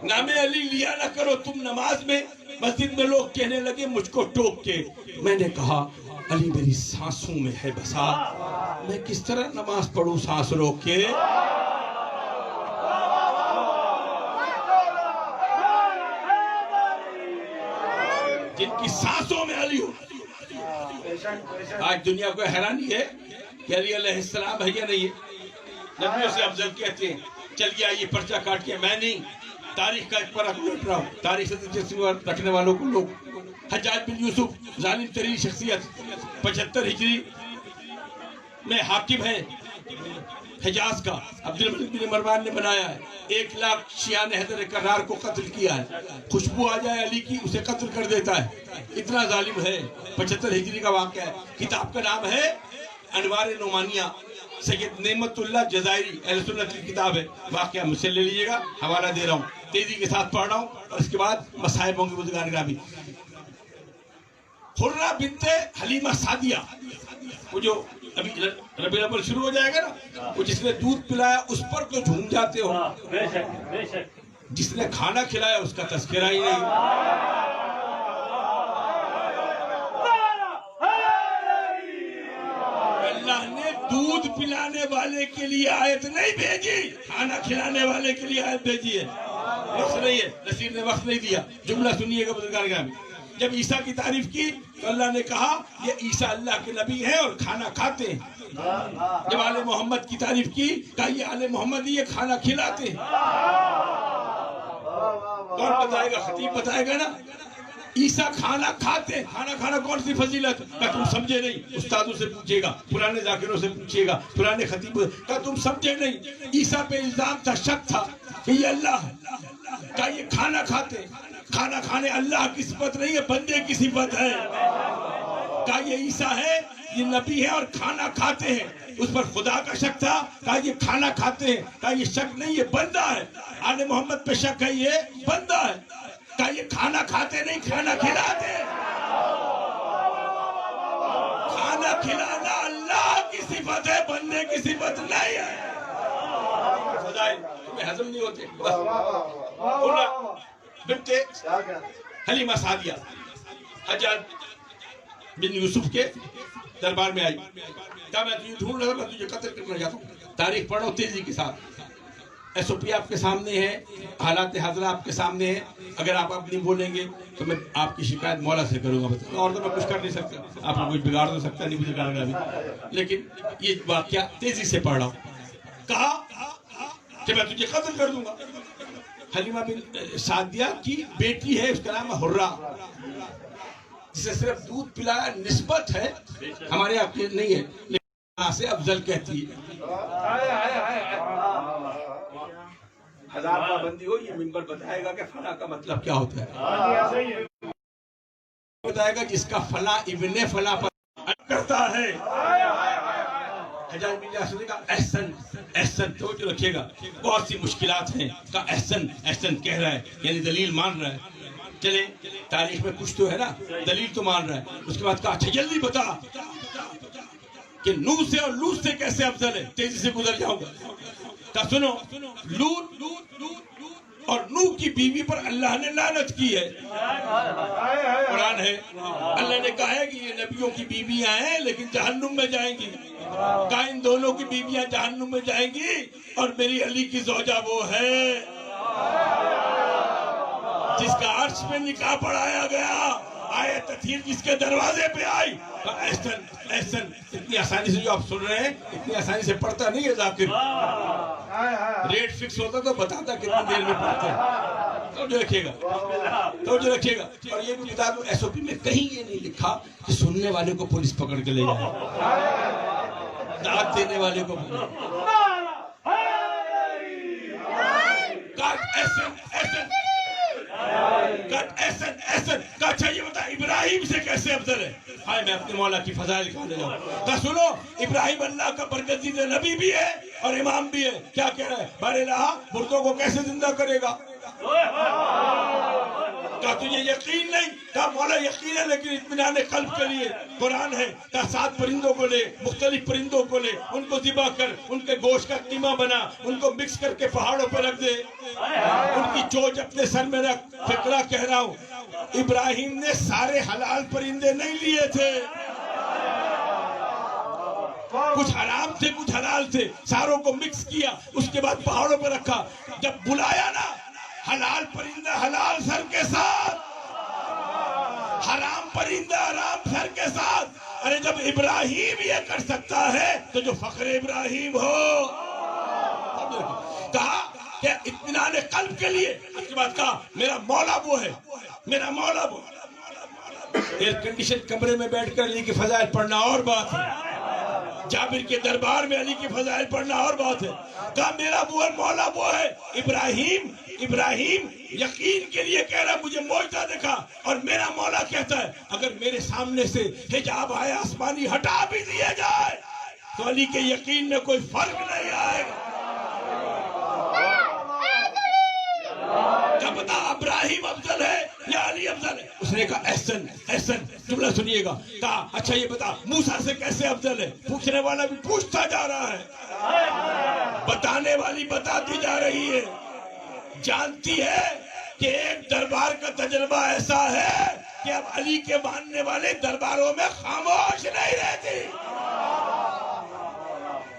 نام علی لیا نہ کرو تم نماز میں، مسجد میں لوگ کہنے لگے مجھ کو ٹوک کے، میں نے کہا علی میری سانسوں میں ہے بسا، میں کس طرح نماز پڑھوں سانس روک کے۔ جن کی سانسوں میں علی ہو۔ آج دنیا کو حیرانی ہے کہ علی علیہ السلام ہے یا نہیں ہے، نبیوں سے افضل کہتے ہیں، چل گیا یہ پرچہ کاٹ کے، میں نہیں، تاریخ کا ایک پرہ لوٹ رہا ہوں، تاریخ سے دلچسپی رکھنے والوں کو لوگ۔ حجاج بن یوسف ظالم ترین شخصیت، 75 ہجری میں حاکم ہے حجاز کا، عبد الملک بن مروان نے بنایا ہے، 1 لاکھ شیعہ نے حیدر کرار کو قتل کیا ہے، خوشبو آ جائے علی کی اسے قتل کر دیتا ہے، اتنا ظالم ہے۔ 75 ہجری کا واقعہ ہے، کتاب کا نام ہے انوار نعمانیہ، سید نعمت اللہ جزائری اہل سنت کی کتاب ہے، واقعہ مجھ سے لے لیجئے گا، حوالہ دے رہا ہوں، تیزی کے ساتھ پڑھ رہا ہوں، اور اس کے بعد مصائب ہوں گے بزرگان گرامی۔ حرہ بنت حلیمہ سعدیہ، وہ جو ابھی ربیع الاول شروع ہو جائے گا نا، وہ جس نے دودھ پلایا اس پر تو جھوم جاتے ہو، جس نے کھانا کھلایا اس کا تذکرہ ہی نہیں۔ اللہ نے دودھ پلانے والے کے لیے آیت نہیں بھیجی، کھانا کھلانے والے کے لیے آیت بھیجی ہے۔ وقت نہیں ہے، نصیر نے وقت نہیں دیا، جملہ سنیے گا بزرگان گرامی۔ جب عیسیٰ کی تعریف کی تو اللہ نے کہا یہ عیسیٰ اللہ کے نبی ہیں اور کھانا کھاتے ہیں۔ جب آل محمد کی تعریف کی کہا یہ آل محمد یہ کھانا کھلاتے ہیں۔ کون بتائے گا؟ خطیب بتائے گا نا، عیسیٰ کھانا کھاتے ہیں۔ کھانا کھانا کون سی فضیلت؟ کہ تم سمجھے نہیں، استادوں سے پوچھے گا، پرانے ذاکروں سے پوچھے گا، پرانے خطیب، کہ تم سمجھے نہیں۔ عیسیٰ پہ الزام تھا، شک تھا کہ یہ اللہ ہے، کہ یہ کھانا کھاتے ہیں۔ کھانا کھانے اللہ کی صفت نہیں ہے، بندے کی صفت ہے۔ کہا یہ عیسیٰ ہے، یہ نبی ہے اور کھانا کھاتے ہیں۔ اس پر خدا کا شک تھا، کہا یہ کھانا کھاتے ہیں، کہا یہ شک نہیں، یہ بندہ ہے۔ آل محمد پہ شک ہے، یہ بندہ ہے۔ کہا یہ کھانا کھاتے نہیں، کھانا کھلاتے ہیں۔ کھانا کھلانا اللہ کی صفت ہے، بندے کی صفت نہیں ہے۔ خدائے تمہیں ہضم نہیں ہوتے۔ بنت حلیمہ سعدیہ حجاج بن یوسف کے دربار میں آئی، کہا میں تجھے ڈھونڈ رہا میں تجھے قتل کرنا چاہتا ہوں۔ تاریخ پڑھو تیزی کے ساتھ، ایس او پی آپ کے سامنے ہے، حالات حاضرہ آپ کے سامنے ہے۔ اگر آپ اب نہیں بولیں گے تو میں آپ کی شکایت مولا سے کروں گا، اور تو میں کچھ کر نہیں سکتا، آپ کو کچھ بگاڑ نہیں سکتا، نہیں مجھے کرنا بھی، لیکن یہ واقعہ تیزی سے پڑھ رہا ہوں۔ کہا کہ میں تجھے قتل کر دوں گا۔ حلیمہ بن سعدیہ کی بیٹی ہے، اس کا نام ہے حرہ، جسے صرف دودھ پلایا، نسبت ہے، ہمارے آپ کی نہیں ہے، لیکن یہاں سے افضل کہتی ہے۔ ہزار پابندی ہو، یہ منبر بتائے گا کہ فلاں کا مطلب کیا ہوتا ہے، بتائے گا جس کا فلاں ابن فلاں پر کرتا ہے۔ حجاج بن یوسف نے کہا احسن احسن، توجہ رکھیے گا، بہت سی مشکلات ہیں، کہا احسن احسن کہہ رہا ہے، یعنی دلیل مان رہا ہے۔ چلیں تاریخ میں کچھ تو ہے نا، دلیل تو مان رہا ہے۔ اس کے بعد کہا اچھا جلدی بتا کہ نوح سے اور لوط سے کیسے افضل ہے، تیزی سے گزر جاؤں گا۔ کہا سنو، لوط اور نوح کی بیوی پر اللہ نے لعنت کی ہے. قرآن ہے. اللہ نے کہا ہے کہ یہ نبیوں کی بیویاں ہیں لیکن جہنم میں جائیں گی. کہا ان دونوں کی بیویاں جہنم میں جائیں گی اور میری علی کی زوجہ وہ ہے جس کا عرش پہ نکاح پڑھایا گیا, آئے تطہیر جس کے دروازے پہ آئی. احسن اتنی آسانی سے جو آپ سن رہے ہیں اتنی آسانی سے پڑھتا نہیں ہے ذاکر. ریٹ فکس ہوتا تو بتاتا کتنی دیر میں پڑھتے ہیں. توجہ رکھیے گا. اور یہ بھی بتا دوں, ایس او پی میں کہیں یہ نہیں لکھا کہ سننے والے کو پولیس پکڑ کے لے جائے, دعوت دینے والے کو. اچھا یہ بتا ابراہیم سے کیسے افضل ہے؟ ہائے میں اپنے مولا کی فضائل کہنے جاؤں. کہا سنو, ابراہیم اللہ کا برگزیدہ نبی بھی ہے اور امام بھی ہے. کیا کہہ رہا ہے؟ بار الہ مردوں کو کیسے زندہ کرے گا؟ کہا تجھے یقین نہیں؟ کہا مولا یقین ہے لیکن اطمینان قلب کے لیے قرآن ہے. کہا 7 پرندوں کو لے, مختلف پرندوں کو لے, ان کو ذبح کر, ان کے گوشت کا قیمہ بنا, ان کو مکس کر کے پہاڑوں پہ رکھ دے, ان کی چوچ اپنے سر میں رکھ. فقرہ کہہ رہا ہوں, ابراہیم نے سارے حلال پرندے نہیں لیے تھے, کچھ حرام تھے کچھ حلال تھے, ساروں کو مکس کیا, اس کے بعد پہاڑوں پہ رکھا. جب بلایا نا, حلال پرندہ حلال سر کے ساتھ, حرام پرندہ حرام سر کے ساتھ. ارے جب ابراہیم یہ کر سکتا ہے تو جو فخر ابراہیم ہو. کہا کہ اطمینان قلب کے لیے. اس کے بعد کہا میرا مولا وہ ہے, میرا مولا وہ. ایئر کنڈیشن کمرے میں بیٹھ کر علی کی فضائل پڑھنا اور بات ہے, جابر کے دربار میں علی کی فضائل پڑھنا اور بات ہے. کہا میرا وہ مولا وہ ہے. ابراہیم یقین کے لیے کہہ رہا مجھے معجزہ دکھا, اور میرا مولا کہتا ہے اگر میرے سامنے سے حجاب آئے آسمانی ہٹا بھی دیا جائے تو علی کے یقین میں کوئی فرق نہیں آئے گا. کیا پتا ابراہیم افضل ہے یا علی افضل ہے؟ اس نے کہا احسن. جملہ سنیے گا. کہا اچھا یہ بتا موسیٰ سے کیسے افضل ہے؟ پوچھنے والا بھی پوچھتا جا رہا ہے, بتانے والی بتاتی جا رہی ہے. جانتی ہے کہ ایک دربار کا تجربہ ایسا ہے کہ اب علی کے ماننے والے درباروں میں خاموش نہیں رہتے.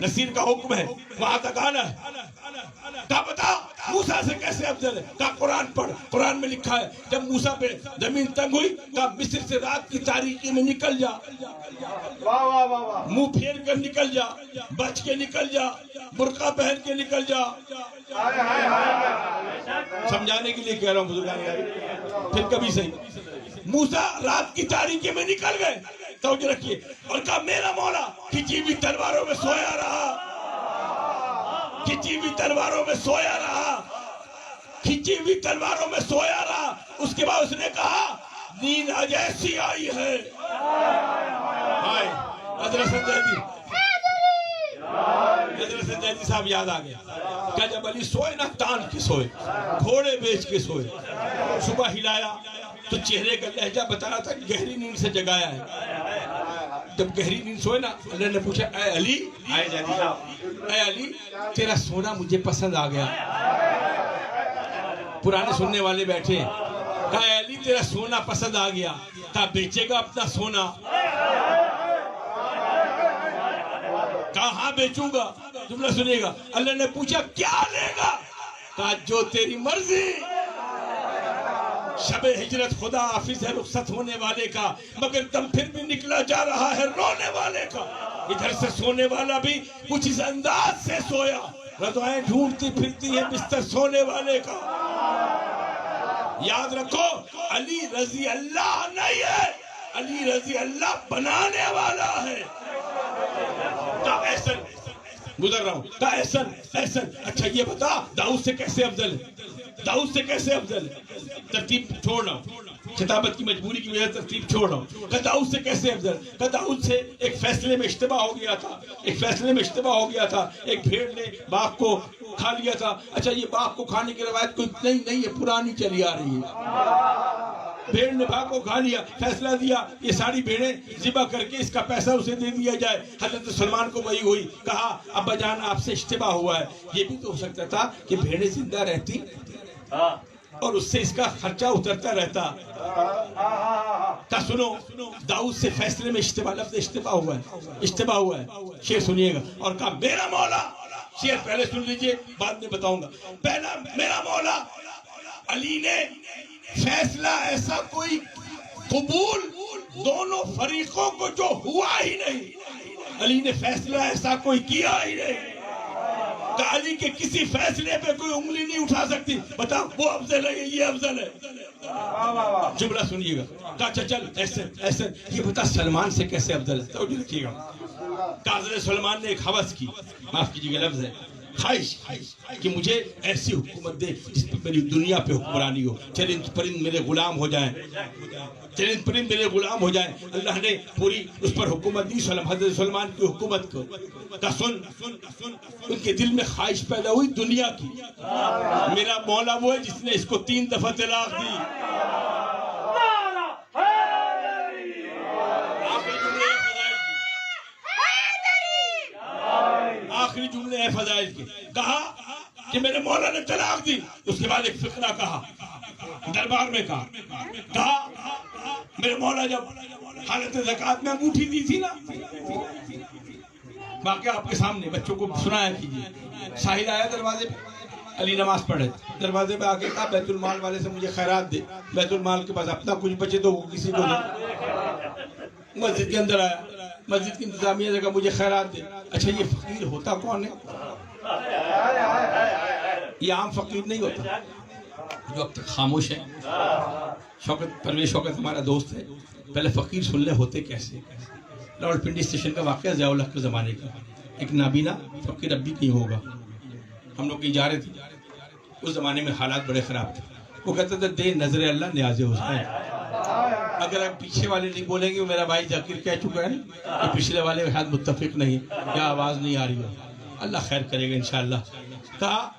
نصیر کا حکم ہے وہاں تک آنا ہے. کہا بتا موسیٰ سے کیسے افضل ہے؟ کہا قرآن پڑھ, قرآن میں لکھا ہے جب موسیٰ پہ زمین تنگ ہوئی کہا مصر سے رات کی تاریکی میں نکل جا, منہ پھیر کر نکل جا, بچ کے نکل جا, برقع پہن کے نکل جا. سمجھانے کے لیے کہہ رہا ہوں بزرگان, پھر کبھی صحیح. موسیٰ رات کی تاریکی میں نکل گئے, توجہ رکھیے, اور کہا میرا مولا کھچی ہوئی تلواروں میں سویا رہا, کھچی ہوئی تلواروں میں سویا رہا, کھچی ہوئی تلواروں میں سویا رہا. اس کے بعد اس نے کہا نیند آج ایسی آئی ہے. حضرت سنجیدی صاحب یاد آ گیا. کیا جب علی سوئے نا تان کے سوئے, گھوڑے بیچ کے سوئے, صبح ہلایا تو چہرے کا لہجہ بتا رہا تھا گہری نیند سے جگایا ہے. جب گہری نیند سوئے نا, اللہ نے پوچھا اے علی, اے علی تیرا سونا مجھے پسند آ گیا. پرانے سننے والے بیٹھے, کہا اے علی تیرا سونا پسند آ گیا. کہا بیچے گا اپنا سونا؟ کہا ہاں بیچوں گا. جملہ سنیے گا. اللہ نے پوچھا کیا لے گا؟ کہا جو تیری مرضی. شب ہجرت خدا حافظ ہے رخصت ہونے والے کا, مگر دم پھر بھی نکلا جا رہا ہے رونے والے کا. ادھر سے سونے والا بھی کچھ اس انداز سے سویا, رضائیں ڈھونڈتی پھرتی ہے بستر سونے والے کا. یاد رکھو علی رضی اللہ نہیں ہے, علی رضی اللہ بنانے والا ہے. احسن گزر رہا ہوں. کہا احسن. اچھا یہ بتا داؤد سے کیسے افضل ہے؟ داؤد سے کیسے افضل ہے؟ ترتیب چھوڑنا, خطابت کی مجبوری کی وجہ سے ترتیب چھوڑ رہا ہوں. کہ داؤد سے کیسے افضل؟ کہ داؤد سے ایک فیصلے میں اشتباہ ہو گیا تھا, ایک بھیڑ نے باغ کو کھا لیا تھا. اچھا یہ باغ کو کھانے کی روایت کوئی نہیں ہے, پرانی چلی آ رہی ہے. بھیڑ نے باغ کو کھا لیا, فیصلہ دیا یہ ساری بھیڑیں ذبح کر کے اس کا پیسہ اسے دے دیا جائے. حضرت سلمان کو وہی ہوئی. کہا ابا جان آپ سے اشتباہ ہوا ہے. یہ بھی تو ہو سکتا تھا کہ بھیڑیں زندہ رہتی اور اس سے اس کا خرچہ اترتا رہتا. سنو, داؤد سے فیصلے میں لفظ اشتباہ ہوا ہے. شعر سنیے گا. اور کہا میرا مولا, شعر پہلے سن لیجئے بعد میں بتاؤں گا. پہلا, میرا مولا علی نے فیصلہ ایسا کوئی قبول دونوں فریقوں کو جو ہوا ہی نہیں, علی نے فیصلہ ایسا کوئی کیا ہی نہیں کہ علی کے کسی فیصلے پہ کوئی انگلی نہیں اٹھا سکتی. بتا وہ افضل ہے, یہ افضل ہے. جملہ سنیے گا. کہا اچھا چل ایسے یہ بتا سلمان سے کیسے افضل ہے. توجہ رکھیے گا. حضرت سلمان نے ایک ہوس کی, معاف کیجیے گا لفظ ہے, خواہش کہ مجھے ایسی حکومت دے جس پہ میری دنیا پہ حکمرانی ہو, چرند پرند میرے غلام ہو جائیں, چرند پرند میرے غلام ہو جائیں. اللہ نے پوری اس پر حکومت دی حضرت سلمان کی حکومت کو. سن, ان کے دل میں خواہش پیدا ہوئی دنیا کی. میرا مولا وہ ہے جس نے اس کو 3 دفعہ طلاق دی. آخری جملے ہیں فضائل کے. کہا کہ میرے مولا نے طلاق دی. اس کے بعد ایک فقرہ کہا, دربار میں کہا میرے مولا جب حالت زکات میں انگوٹھی دی تھی نا, واقعہ آپ کے سامنے بچوں کو سنایا کیجیے. شاہد آیا دروازے پہ, علی نماز پڑھے, دروازے پہ آ کے کہا بیت المال والے سے مجھے خیرات دے. بیت المال کے پاس اپنا کچھ بچے تو کسی کو دے. مسجد کے اندر آیا, مسجد کی انتظامیہ سے کہا مجھے خیرات دے. اچھا یہ فقیر ہوتا کون ہے؟ یہ عام فقیر نہیں ہوتا جو اب تک خاموش ہے. پرویز شوکت ہمارا دوست ہے. پہلے فقیر سن لے ہوتے کیسے. راول پنڈی اسٹیشن کا واقعہ ضیاء الحق کے زمانے کا. ایک نابینا فقیر اب بھی کہیں ہوگا, ہم لوگ کہیں جا رہے تھے. اس زمانے میں حالات بڑے خراب تھے. وہ کہتے تھے دے نظر اللہ نیاز حسین. اگر آپ پیچھے والے نہیں بولیں گے, میرا بھائی ذکیر کہہ چکا ہے کہ پچھلے والے کے ساتھ متفق نہیں, کیا آواز نہیں آ رہی ہے, اللہ خیر کرے گا انشاءاللہ. کہا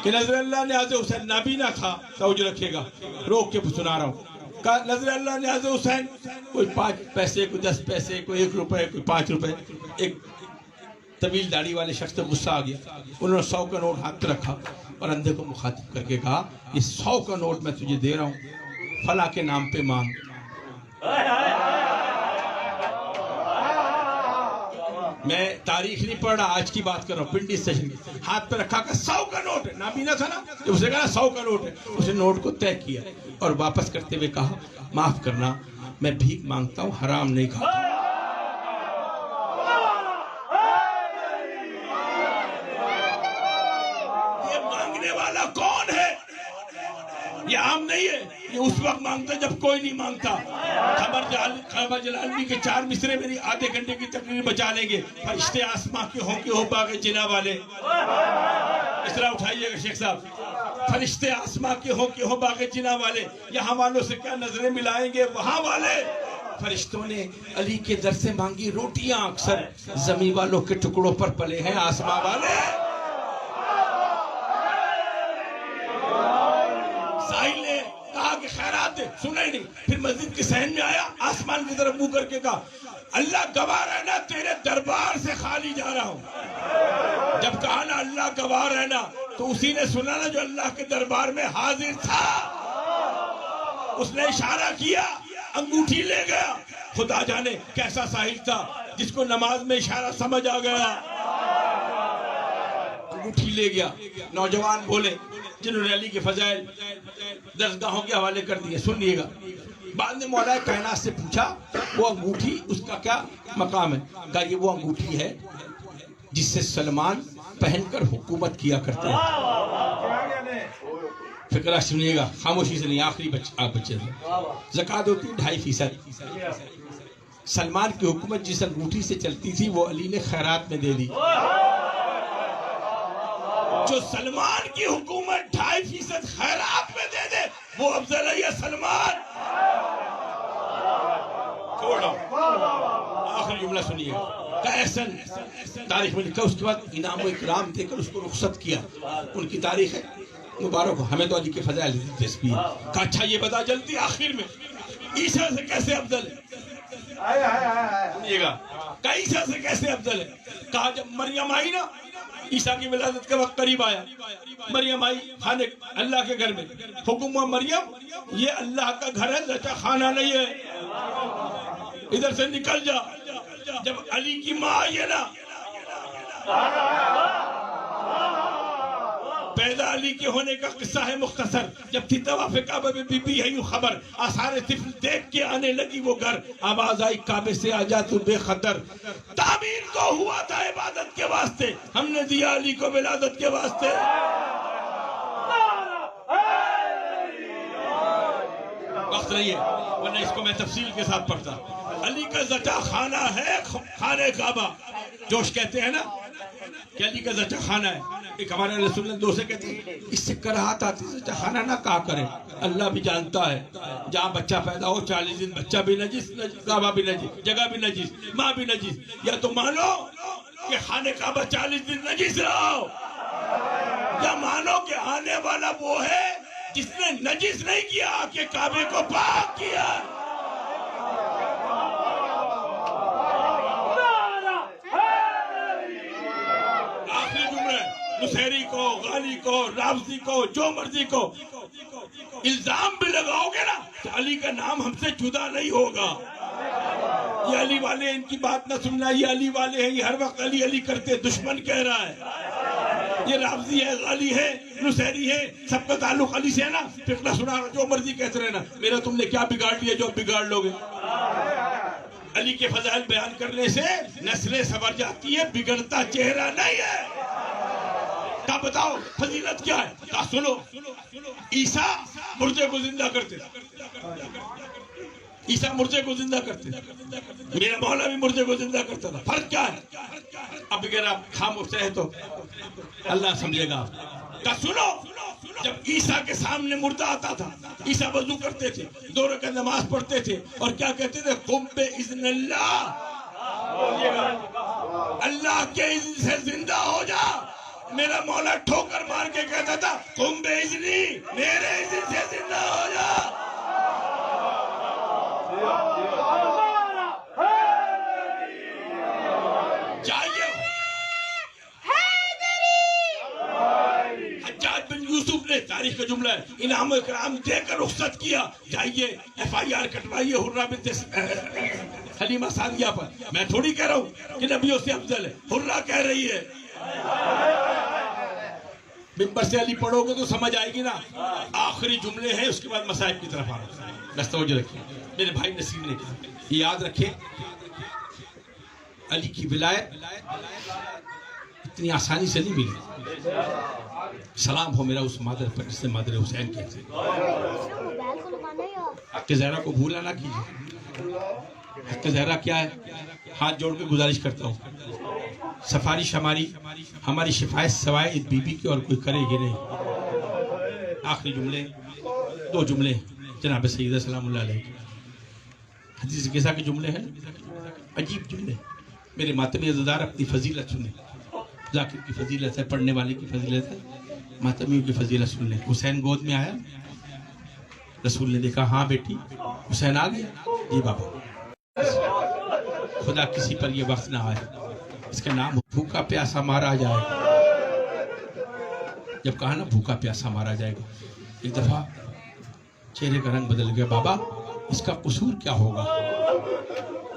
کہ نظر اللہ نیاز حسین نابینا تھا. توجہ رکھیے گا, روک کے سنا رہا ہوں. کہا نظر اللہ نیاز حسین, کوئی 5 پیسے, کوئی 10 پیسے, کوئی 1 روپے, کوئی 5 روپے. ایک طویل داڑھی والے شخص سے غصہ آ گیا. انہوں نے 100 کا نوٹ ہاتھ پہ رکھا اور اندھے کو مخاطب کر کے کہا یہ 100 کا نوٹ میں تجھے دے رہا ہوں, فلاں کے نام پہ مانگ. میں تاریخ نہیں پڑھ رہا, آج کی بات کر رہا ہوں. پنڈی اسٹیشن کی ہاتھ پہ رکھا کہ 100 کا نوٹ ہے. نابینا تھا نا, اسے کہا 100 کا نوٹ ہے. اسے نوٹ کو طے کیا اور واپس کرتے ہوئے کہا معاف کرنا, میں بھیک مانگتا ہوں, حرام نہیں کھاتا. یہ مانگنے والا کون ہے؟ یہ عام نہیں ہے. یہ اس وقت مانگتا جب کوئی نہیں مانگتا. خبر جلالوی کے 4 مصرے میری آدھے گھنٹے کی تقریر بچا لیں گے. فرشتے آسماں کے ہو باغ جنا والے, اس طرح اٹھائیے گا شیخ صاحب. فرشتے آسماں کے ہو باغ جنا والے, یہاں والوں سے کیا نظریں ملائیں گے وہاں والے. فرشتوں نے علی کے در سے مانگی روٹیاں, اکثر زمین والوں کے ٹکڑوں پر پلے ہیں آسماں والے. ساحل نے کہا کہ خیرات دے, سنا ہی نہیں. پھر مسجد کے صحن میں آیا, آسمان کی طرف منہ کر کے کہا اللہ گواہ رہنا تیرے دربار سے خالی جا رہا ہوں. جب کہا نا اللہ گواہ رہنا, تو اسی نے سنا نا جو اللہ کے دربار میں حاضر تھا. اس نے اشارہ کیا, انگوٹھی لے گیا. خدا جانے کیسا ساحل تھا جس کو نماز میں اشارہ سمجھ آ گیا. انگوٹھی لے گیا. نوجوان بولے جنہوں نے علی کے فضائل درسگاہوں کے حوالے کر دیے, سن لیے گا. بعد میں مولا کائنات سے پوچھا وہ انگوٹھی اس کا کیا مقام ہے. کہا یہ وہ انگوٹھی ہے جس سے سلمان پہن کر حکومت کیا کرتے ہیں. فقرہ سنیے گا خاموشی سے نہیں, آخری بچے سے. زکات ہوتی 2.5%. سلمان کی حکومت جس انگوٹھی سے چلتی تھی وہ علی نے خیرات میں دے دی. جو سلمان کی حکومت 2.5% خیرات میں دے دے وہ افضل ہے یا سلمان؟ چھوڑو. آخری جملہ سنیے گا. احسن تاریخ میں لکھا, اس کے بعد انعام و اکرام دے کر اس کو رخصت کیا. ان کی تاریخ ہے, مبارک ہو. ہمیں تو علی کے فضائل دلچسپی ہے. کہا اچھا یہ بتا جلدی آخر میں عیسیٰ سے کیسے افضل ہے؟ سنیے گا, کہا عیسیٰ سے کیسے افضل ہے؟ کہا جب مریم آئی نا عیسیٰ کی ولادت کا وقت قریب آیا، مریم آئی خانے اللہ کے گھر میں، حکم ہوا مریم یہ اللہ کا گھر ہے، زچہ خانہ نہیں ہے، ادھر سے نکل جا۔ جب علی کی ماں آئی ہے نا، پیدا علی کے ہونے کا قصہ ہے مختصر، جب تھی طواف کعبہ میں بی بی ہے یوں خبر، آثار طفل دیکھ کے آنے لگی وہ گھر، آواز آئی کعبے سے آجا تو بے خطر، تعمیر تو ہوا تھا عبادت کے واسطے، ہم نے دیا علی کو ولادت کے واسطے۔ وقت نہیں ہے ورنہ اس کو میں تفصیل کے ساتھ پڑھتا۔ علی کا زچہ خانہ ہے خانہ کعبہ، جوش کہتے ہیں نا کہ علی کا زچہ خانہ ہے۔ ایک ہمارے رسول اللہ دو سے کہتے ہیں اس سے کراہت آتی ہے زچہ خانہ نہ کہا کرے، اللہ بھی جانتا ہے جہاں بچہ پیدا ہو 40 دن بچہ بھی نجس، کعبہ بھی نجس، جگہ بھی نجس، ماں بھی نجس، یا تو مانو کہ خانہ کعبہ 40 دن نجس رہا ہو، یا مانو کہ آنے والا وہ ہے جس نے نجس نہیں کیا کہ کعبے کو پاک کیا۔ آخری جملہ نصیری کو، غالی کو، رافضی کو، جو مرضی کو الزام بھی لگاؤ گے نا تو علی کا نام ہم سے جدا نہیں ہوگا۔ یہ علی والے ان کی بات نہ سننا، یہ علی والے ہیں یہ ہر وقت علی علی کرتے، دشمن کہہ رہا ہے، یہ رافضی ہے، غالی ہے، نصیری ہے، سب کا تعلق علی سے ہے نا، فقہ سنا جو مرضی کہتے رہنا، میرا تم نے کیا بگاڑ لیا جو اب بگاڑ لو گے۔ علی کے فضائل بیان کرنے سے نسلیں سنور جاتی ہے، بگڑتا چہرہ نہیں ہے۔ کہا بتاؤ فضیلت کیا ہے؟ کہا سنو، عیسیٰ مردے کو زندہ کرتے، عیسیٰ مردے کو زندہ کرتے، میرا مولا بھی مردے کو زندہ کرتا تھا، فرق کیا ہے؟ اب اگر آپ خاموش رہے تو اللہ سمجھے گا۔ کہا سنو، جب عیسیٰ کے سامنے مردہ آتا تھا عیسیٰ وضو کرتے تھے، 2 رکعت نماز پڑھتے تھے اور کیا کہتے تھے؟ قم بإذن اللہ، اللہ کے اذن سے زندہ ہو جا۔ میرا مولا ٹھوکر مار کے کہتا تھا قم بإذنی، میرے اذن سے زندہ ہو جا۔ چاہیے حجاج بن یوسف نے، تاریخ کا جملہ ہے، انعام و اکرام دے کر رخصت کیا، جائیے FIR کٹوائیے حرہ بنت حلیمہ سعدیہ پر۔ میں تھوڑی کہہ رہا ہوں کہ نبیوں سے افضل ہے، حرہ کہہ رہی ہے۔ ممبر سے علی پڑھو گے تو سمجھ آئے گی نا۔ آخری جملے ہیں، اس کے بعد مصائب کی طرف آنا۔ بس توجہ رکھیے، میرے بھائی نصیر نے کہا، یہ یاد رکھیں علی کی ولایت اتنی آسانی سے نہیں ملی۔ سلام ہو میرا اس مادر پر جس نے مادر حسین کہتے ہیں۔ حق زہرا کو بھولا نہ کیجیے۔ حق زہرا کیا ہے؟ ہاتھ جوڑ کے گزارش کرتا ہوں، سفارش ہماری شفاعت سوائے اس بی بی کی اور کوئی کرے گی نہیں۔ آخری جملے 2 جملے جناب سیدہ سلام اللہ علیہ کی حدیث قصہ کے جملے ہیں، عجیب جملے۔ میرے ماتمی عزیزدار اپنی فضیلت سنیں، ذاکر کی فضیلت ہے، پڑھنے والے کی فضیلت ہے، ماتمیوں کی فضیلت سن لیں۔ حسین گود میں آیا، رسول نے دیکھا ہاں بیٹی حسین آ گیا، جی بابا، خدا کسی پر یہ وقت نہ آئے اس کا نام بھوکا پیاسا مارا جائے گا۔ جب کہا نا بھوکا پیاسا مارا جائے گا، ایک دفعہ چہرے کا رنگ بدل گیا، بابا اس کا قصور کیا ہوگا؟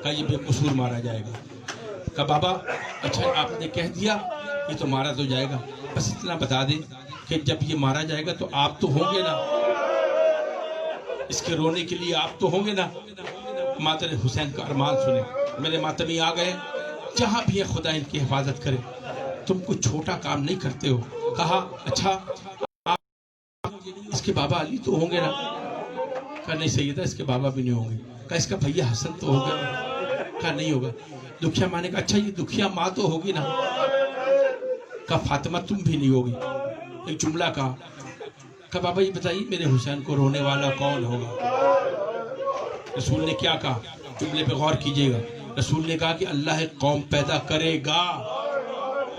کہا یہ بے قصور مارا جائے گا۔ کہا بابا اچھا آپ نے کہہ دیا یہ تو مارا تو جائے گا، بس اتنا بتا دیں کہ جب یہ مارا جائے گا تو آپ تو ہوں گے نا، اس کے رونے کے لیے آپ تو ہوں گے نا۔ مادر حسین کا ارمان سنیں، میرے ماتمی آ گئے، جہاں بھی ہے خدا ان کی حفاظت کرے، تم کو چھوٹا کام نہیں کرتے ہو۔ کہا اچھا اس کے بابا علی تو ہوں گے نا؟ کہا نہیں سیدہ اس کے بابا بھی نہیں ہوں گے۔ کہا اس کا بھیا حسن تو ہوگا؟ کہا نہیں ہوگا۔ دکھیا ماں نے کہا اچھا یہ دکھیا ماں تو ہوگی نا؟ کہا فاطمہ تم بھی نہیں ہوگی۔ ایک جملہ کہا بابا یہ بتائیے میرے حسین کو رونے والا کون ہوگا؟ رسول نے کیا کہا؟ جملے پہ غور کیجئے گا۔ رسول نے کہا کہ اللہ ایک قوم پیدا کرے گا،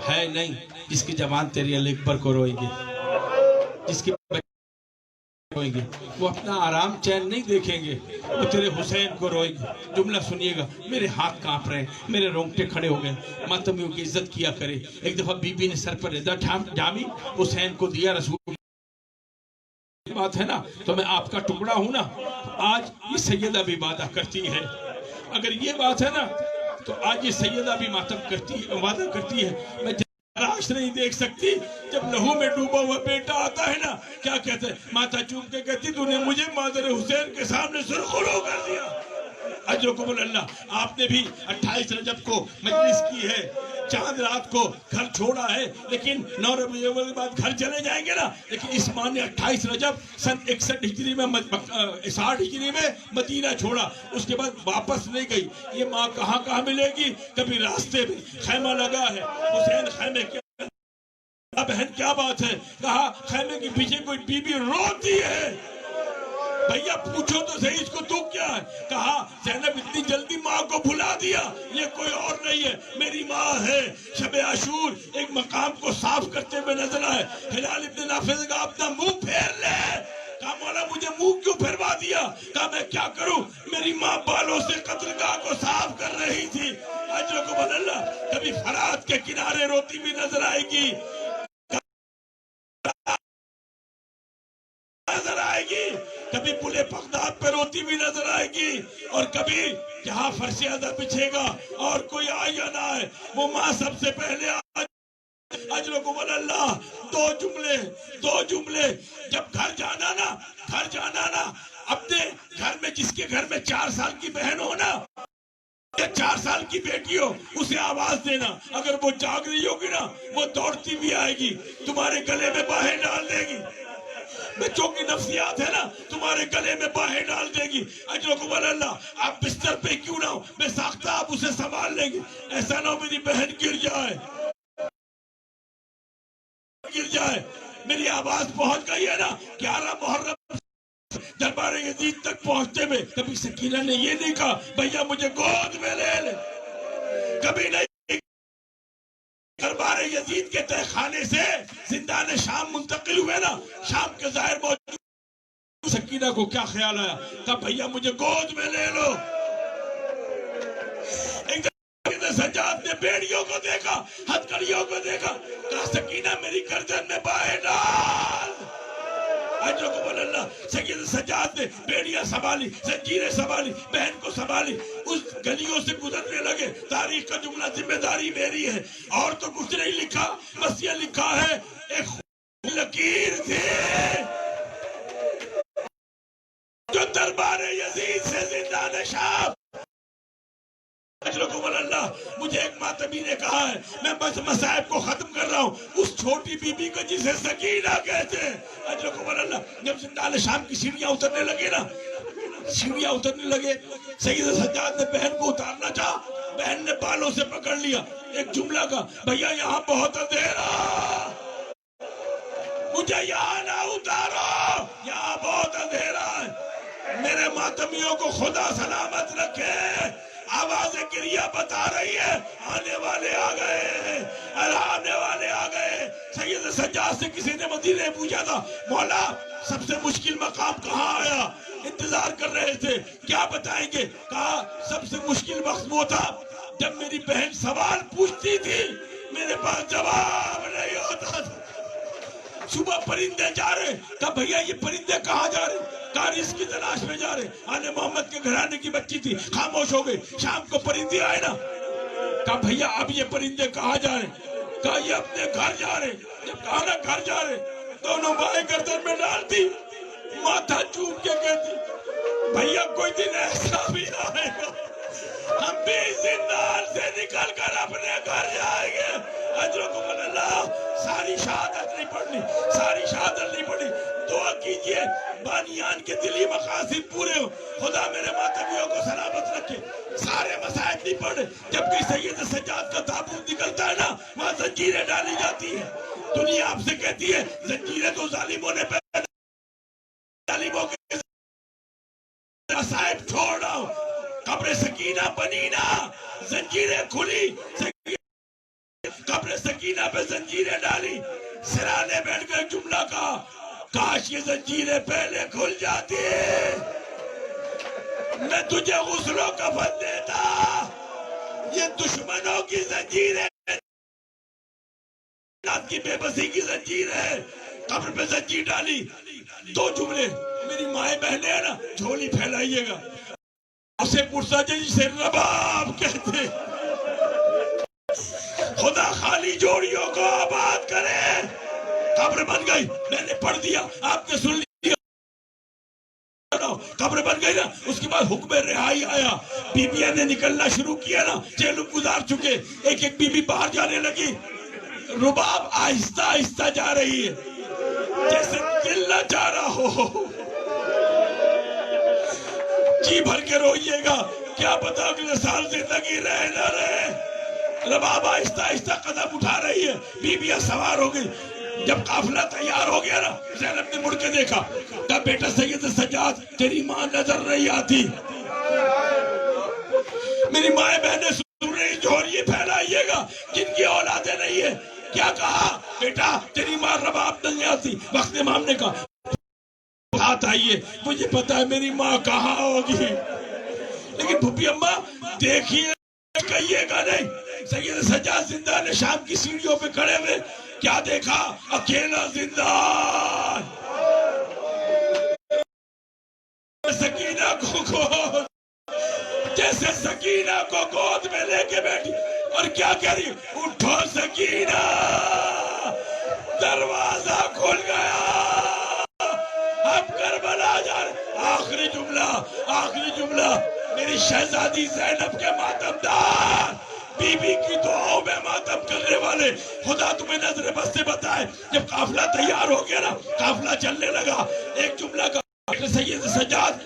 ہے نہیں جس کے جوان تیرے علی اکبر کو روئیں گے، جس کے روئیں گے، وہ اپنا آرام چین نہیں دیکھیں گے، وہ تیرے حسین کو روئیں گے۔ جملہ سنیے گا، میرے ہاتھ کانپ رہے ہیں، میرے رونگٹے کھڑے ہو گئے۔ ماتمیوں کی عزت کیا کرے۔ ایک دفعہ بی بی نے سر پر رضا جامی حسین کو دیا، رسول بات ہے نا، تو میں آپ کا ٹکڑا ہوں نا۔ آج یہ سیدہ بھی وعدہ کرتی ہے، اگر یہ بات ہے نا تو آج یہ سیدہ بھی وعدہ کرتی ہے، میں تلاش نہیں دیکھ سکتی۔ جب لہو میں ڈوبا ہوا بیٹا آتا ہے نا، کیا کہتے ہیں، ماتھا چوم کے کہتی تو نے مجھے مادر حسین کے سامنے سرخرو کر دیا۔ اجرکم اللہ، آپ نے بھی 28 رجب کو مجلس کی ہے، چاند رات کو گھر چھوڑا ہے، لیکن 9 ربیع الاول کے بعد گھر چلے جائیں گے نا، لیکن اس ماں نے 28 رجب سن 61 ہجری میں 60 ہجری میں مدینہ چھوڑا، اس کے بعد واپس نہیں گئی۔ یہ ماں کہاں ملے گی؟ کبھی راستے میں خیمہ لگا ہے، حسین خیمے کے بہن کیا بات ہے، کہا خیمے کے پیچھے کوئی بی بی روتی ہے، بھیا پوچھو تو صحیح اس کو دکھ کیا ہے؟ کہا زینب اتنی جلدی ماں کو بھلا دیا، یہ کوئی اور نہیں ہے، میری ماں ہے۔ شب عاشور ایک مقام کو صاف کرتے ہوئے نظر آئے، ہلال ابن نافع نے کہا اپنا منہ پھیر لے، کہا مولا مجھے منہ کیوں پھروا دیا؟ کہا میں کیا کروں، میری ماں بالوں سے قتلگاہ کو صاف کر رہی تھی۔ اجرکم اللہ، کبھی فرات کے کنارے روتی بھی نظر آئے گی، کبھی پلے بغداد پہ روتی بھی نظر آئے گی، اور کبھی جہاں فرش ازاں بچھے گا اور کوئی آئے یا نہ آئے، وہ ماں سب سے پہلے اجرکم اللہ۔ دو جملے جب گھر جانا نا اپنے گھر میں، جس کے گھر میں 4 سال کی بہن ہو نا یا 4 سال کی بیٹی ہو، اسے آواز دینا، اگر وہ جاگ رہی ہوگی نا وہ دوڑتی بھی آئے گی، تمہارے گلے میں باہیں ڈال دے گی۔ بچوں کی نفسیات ہے نا، تمہارے گلے میں باہیں ڈال دے گی۔ اجرکم اللہ، آپ بستر پہ کیوں نہ ہو، میں ساختہ آپ اسے سنبھال لیں گے، ایسا نہ ہو میری بہن گر جائے۔ میری آواز پہنچ گئی ہے نا، 11 محرم دربار یزید تک پہنچتے میں کبھی سکینہ نے یہ نہیں کہا بھیا مجھے گود میں لے لے، کبھی نہیں۔ دربار یزید کے تہ خانے سے زندان شام منتقل ہوئے نا، شام کے ظاہر موجود سکینہ کو کیا خیال آیا، کہا بھیا مجھے گود میں لے لو۔ ایک دفعہ سجاد نے بیڑیوں کو دیکھا، ہتھکڑیوں کو دیکھا، کہا سکینہ میری گردن میں باہیں ڈال۔ اجرکم اللہ، سید سجاد نے بیڑیاں سنبھالی، زنجیریں سنبھالی، بہن کو سنبھالی، اس گلیوں سے گزرنے لگے۔ تاریخ کا جملہ ذمہ داری میری ہے، اور تو کچھ نہیں لکھا، بس یہ لکھا ہے ایک لکیر تھی جو دربار یزید سے زندان شام۔ اجرکم اللہ، مجھے ایک ماتمی نے کہا ہے، میں بس مصائب کو ختم کر رہا ہوں، اس چھوٹی بی بی کو جسے سکینہ کہتے ہیں۔ اجرکم اللہ، جب زندان شام کی سیڑھیاں اترنے لگے نا، سید سجاد نے بہن کو اتارنا چاہا، بہن نے بالوں سے پکڑ لیا، ایک جملہ کا بھیا یہاں بہت اندھیرا، مجھے یہاں نہ اتارو، یہاں بہت اندھیرا ہے۔ میرے ماتمیوں کو خدا سلامت رکھے، آواز گریہ بتا رہی ہے آنے والے آ گئے، آنے والے آ گئے۔ سید سجاد سے کسی نے مدینے پوچھا تھا مولا سب سے مشکل مقام کہاں آیا، انتظار کر رہے تھے، کیا بتائیں گے؟ کہا سب سے مشکل وقت وہ تھا جب میری بہن سوال پوچھتی تھی میرے پاس جواب نہیں ہوتا تھا۔ صبح پرندے جا رہے، کہا بھیا یہ پرندے کہاں جا رہے؟ کہا رزق کی تلاش میں جا رہے۔ آل محمد کے گھرانے کی بچی تھی، خاموش ہو گئی۔ شام کو پرندے آئے نا، کہا بھیا اب یہ پرندے کہاں جا رہے؟ کہا یہ اپنے گھر جا رہے۔ جب کہا نا گھر جا رہے، دونوں بائیں گردن میں ڈالتی، ماتھا چوم کے کہتی بھیا کوئی دن ایسا بھی آئے گا ہم بھی زندان سے نکل کر اپنے گھر جائیں گے۔ اجرکم اللہ، ساری شہادت نہیں پڑھنی، ساری شہادت نہیں پڑھنی، دعا کیجئے بانیان کے دلی مقاصد پورے ہو، خدا میرے ماتمیوں کو سلامت رکھے۔ سارے مسائل نہیں پڑھے، جب کہ سید سجاد کا تابوت نکلتا ہے نا وہاں زنجیریں ڈالی جاتی ہیں۔ دنیا آپ سے کہتی ہے زنجیریں تو ظالموں نے پہلے، ظالموں کے مسائب چھوڑ رہا ہوں، قبر سکینہ بنی نا، زنجیریں کھلی، قبر سکینہ پہ زنجیریں ڈالی، سرانے بیٹھ کر جملہ کہا کاش یہ زنجیریں پہلے کھل جاتی، میں تجھے غسل و کفن دیتا۔ یہ دشمنوں کی زنجیریں، کی بے بسی کی زنجیر ہے، قبر پہ زنجیر ڈالی۔ دو جملے میری مائیں بہنیں ہیں نا، جھولی پھیلائیے گا، اسے پرسا جسے رباب کہتے، خدا خالی جوڑیوں کو آباد کرے۔ قبر بن گئی، میں نے پڑھ دیا، آپ نے سن لیا، قبر بن گئی نا۔ اس کے بعد حکم رہائی آیا، بیویاں نے نکلنا شروع کیا نا، جیل گزار چکے، ایک ایک بیوی باہر جانے لگی۔ رباب آہستہ آہستہ جا رہی ہے، جیسے دل نہ جا رہا ہو۔ جی بھر کے روئیے گا، کیا پتا اگلے سال زندگی رہے نہ رہے۔ رباب آہستہ آہستہ قدم اٹھا رہی ہے، بیویاں سوار ہو گئی۔ جب قافلہ تیار ہو گیا نا، زینب نے مڑ کے دیکھا، کہا بیٹا سید سجاد، تیری ماں نظر نہیں آتی۔ میری مائیں بہنیں سن رہی، جھولیے پھیلائیے گا، جن کی اولادیں نہیں ہے۔ کیا کہا؟ بیٹا تیری ماں رباب نہیں آتی۔ وقت امام نے کہا ہاتھ آئیے، مجھے پتا ہے میری ماں کہاں ہوگی، لیکن پھوپھی اماں دیکھیے، کہیے گا نہیں۔ سید سجاد زندہ نے شام کی سیڑھیوں پہ کھڑے ہوئے کیا دیکھا؟ اکیلا زندہ، سکینہ کو گود، جیسے سکینہ کو گود میں لے کے بیٹھی، اور کیا کہہ رہی؟ اٹھو سکینہ، دروازہ کھل گیا، اب کربلا جا رہے۔ آخری جملہ میری شہزادی زینب کے ماتمدار، بی بی کی دعاؤں میں ماتم کرنے والے، خدا تمہیں نظر بس سے بتائے۔ جب قافلہ تیار ہو گیا نا، قافلہ چلنے لگا، ایک جملہ کا سید سجاد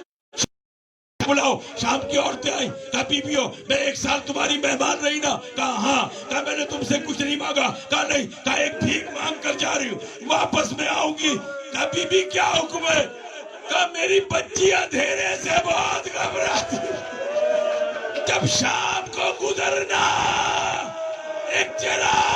بلاؤ۔ شام کی عورتیں آئیں، کہا بیویوں میں ایک سال تمہاری مہمان رہی نا؟ کہا ہاں۔ کہا میں نے تم سے کچھ نہیں مانگا؟ کہا نہیں۔ کہا ایک بھیک مانگ کر جا رہی ہوں، واپس میں آؤں گی۔ کہا بی بی کیا حکم ہے؟ کہا میری بچی اندھیرے سے بہت گھبراتی، جب شام کو گزرنا ایک چراغ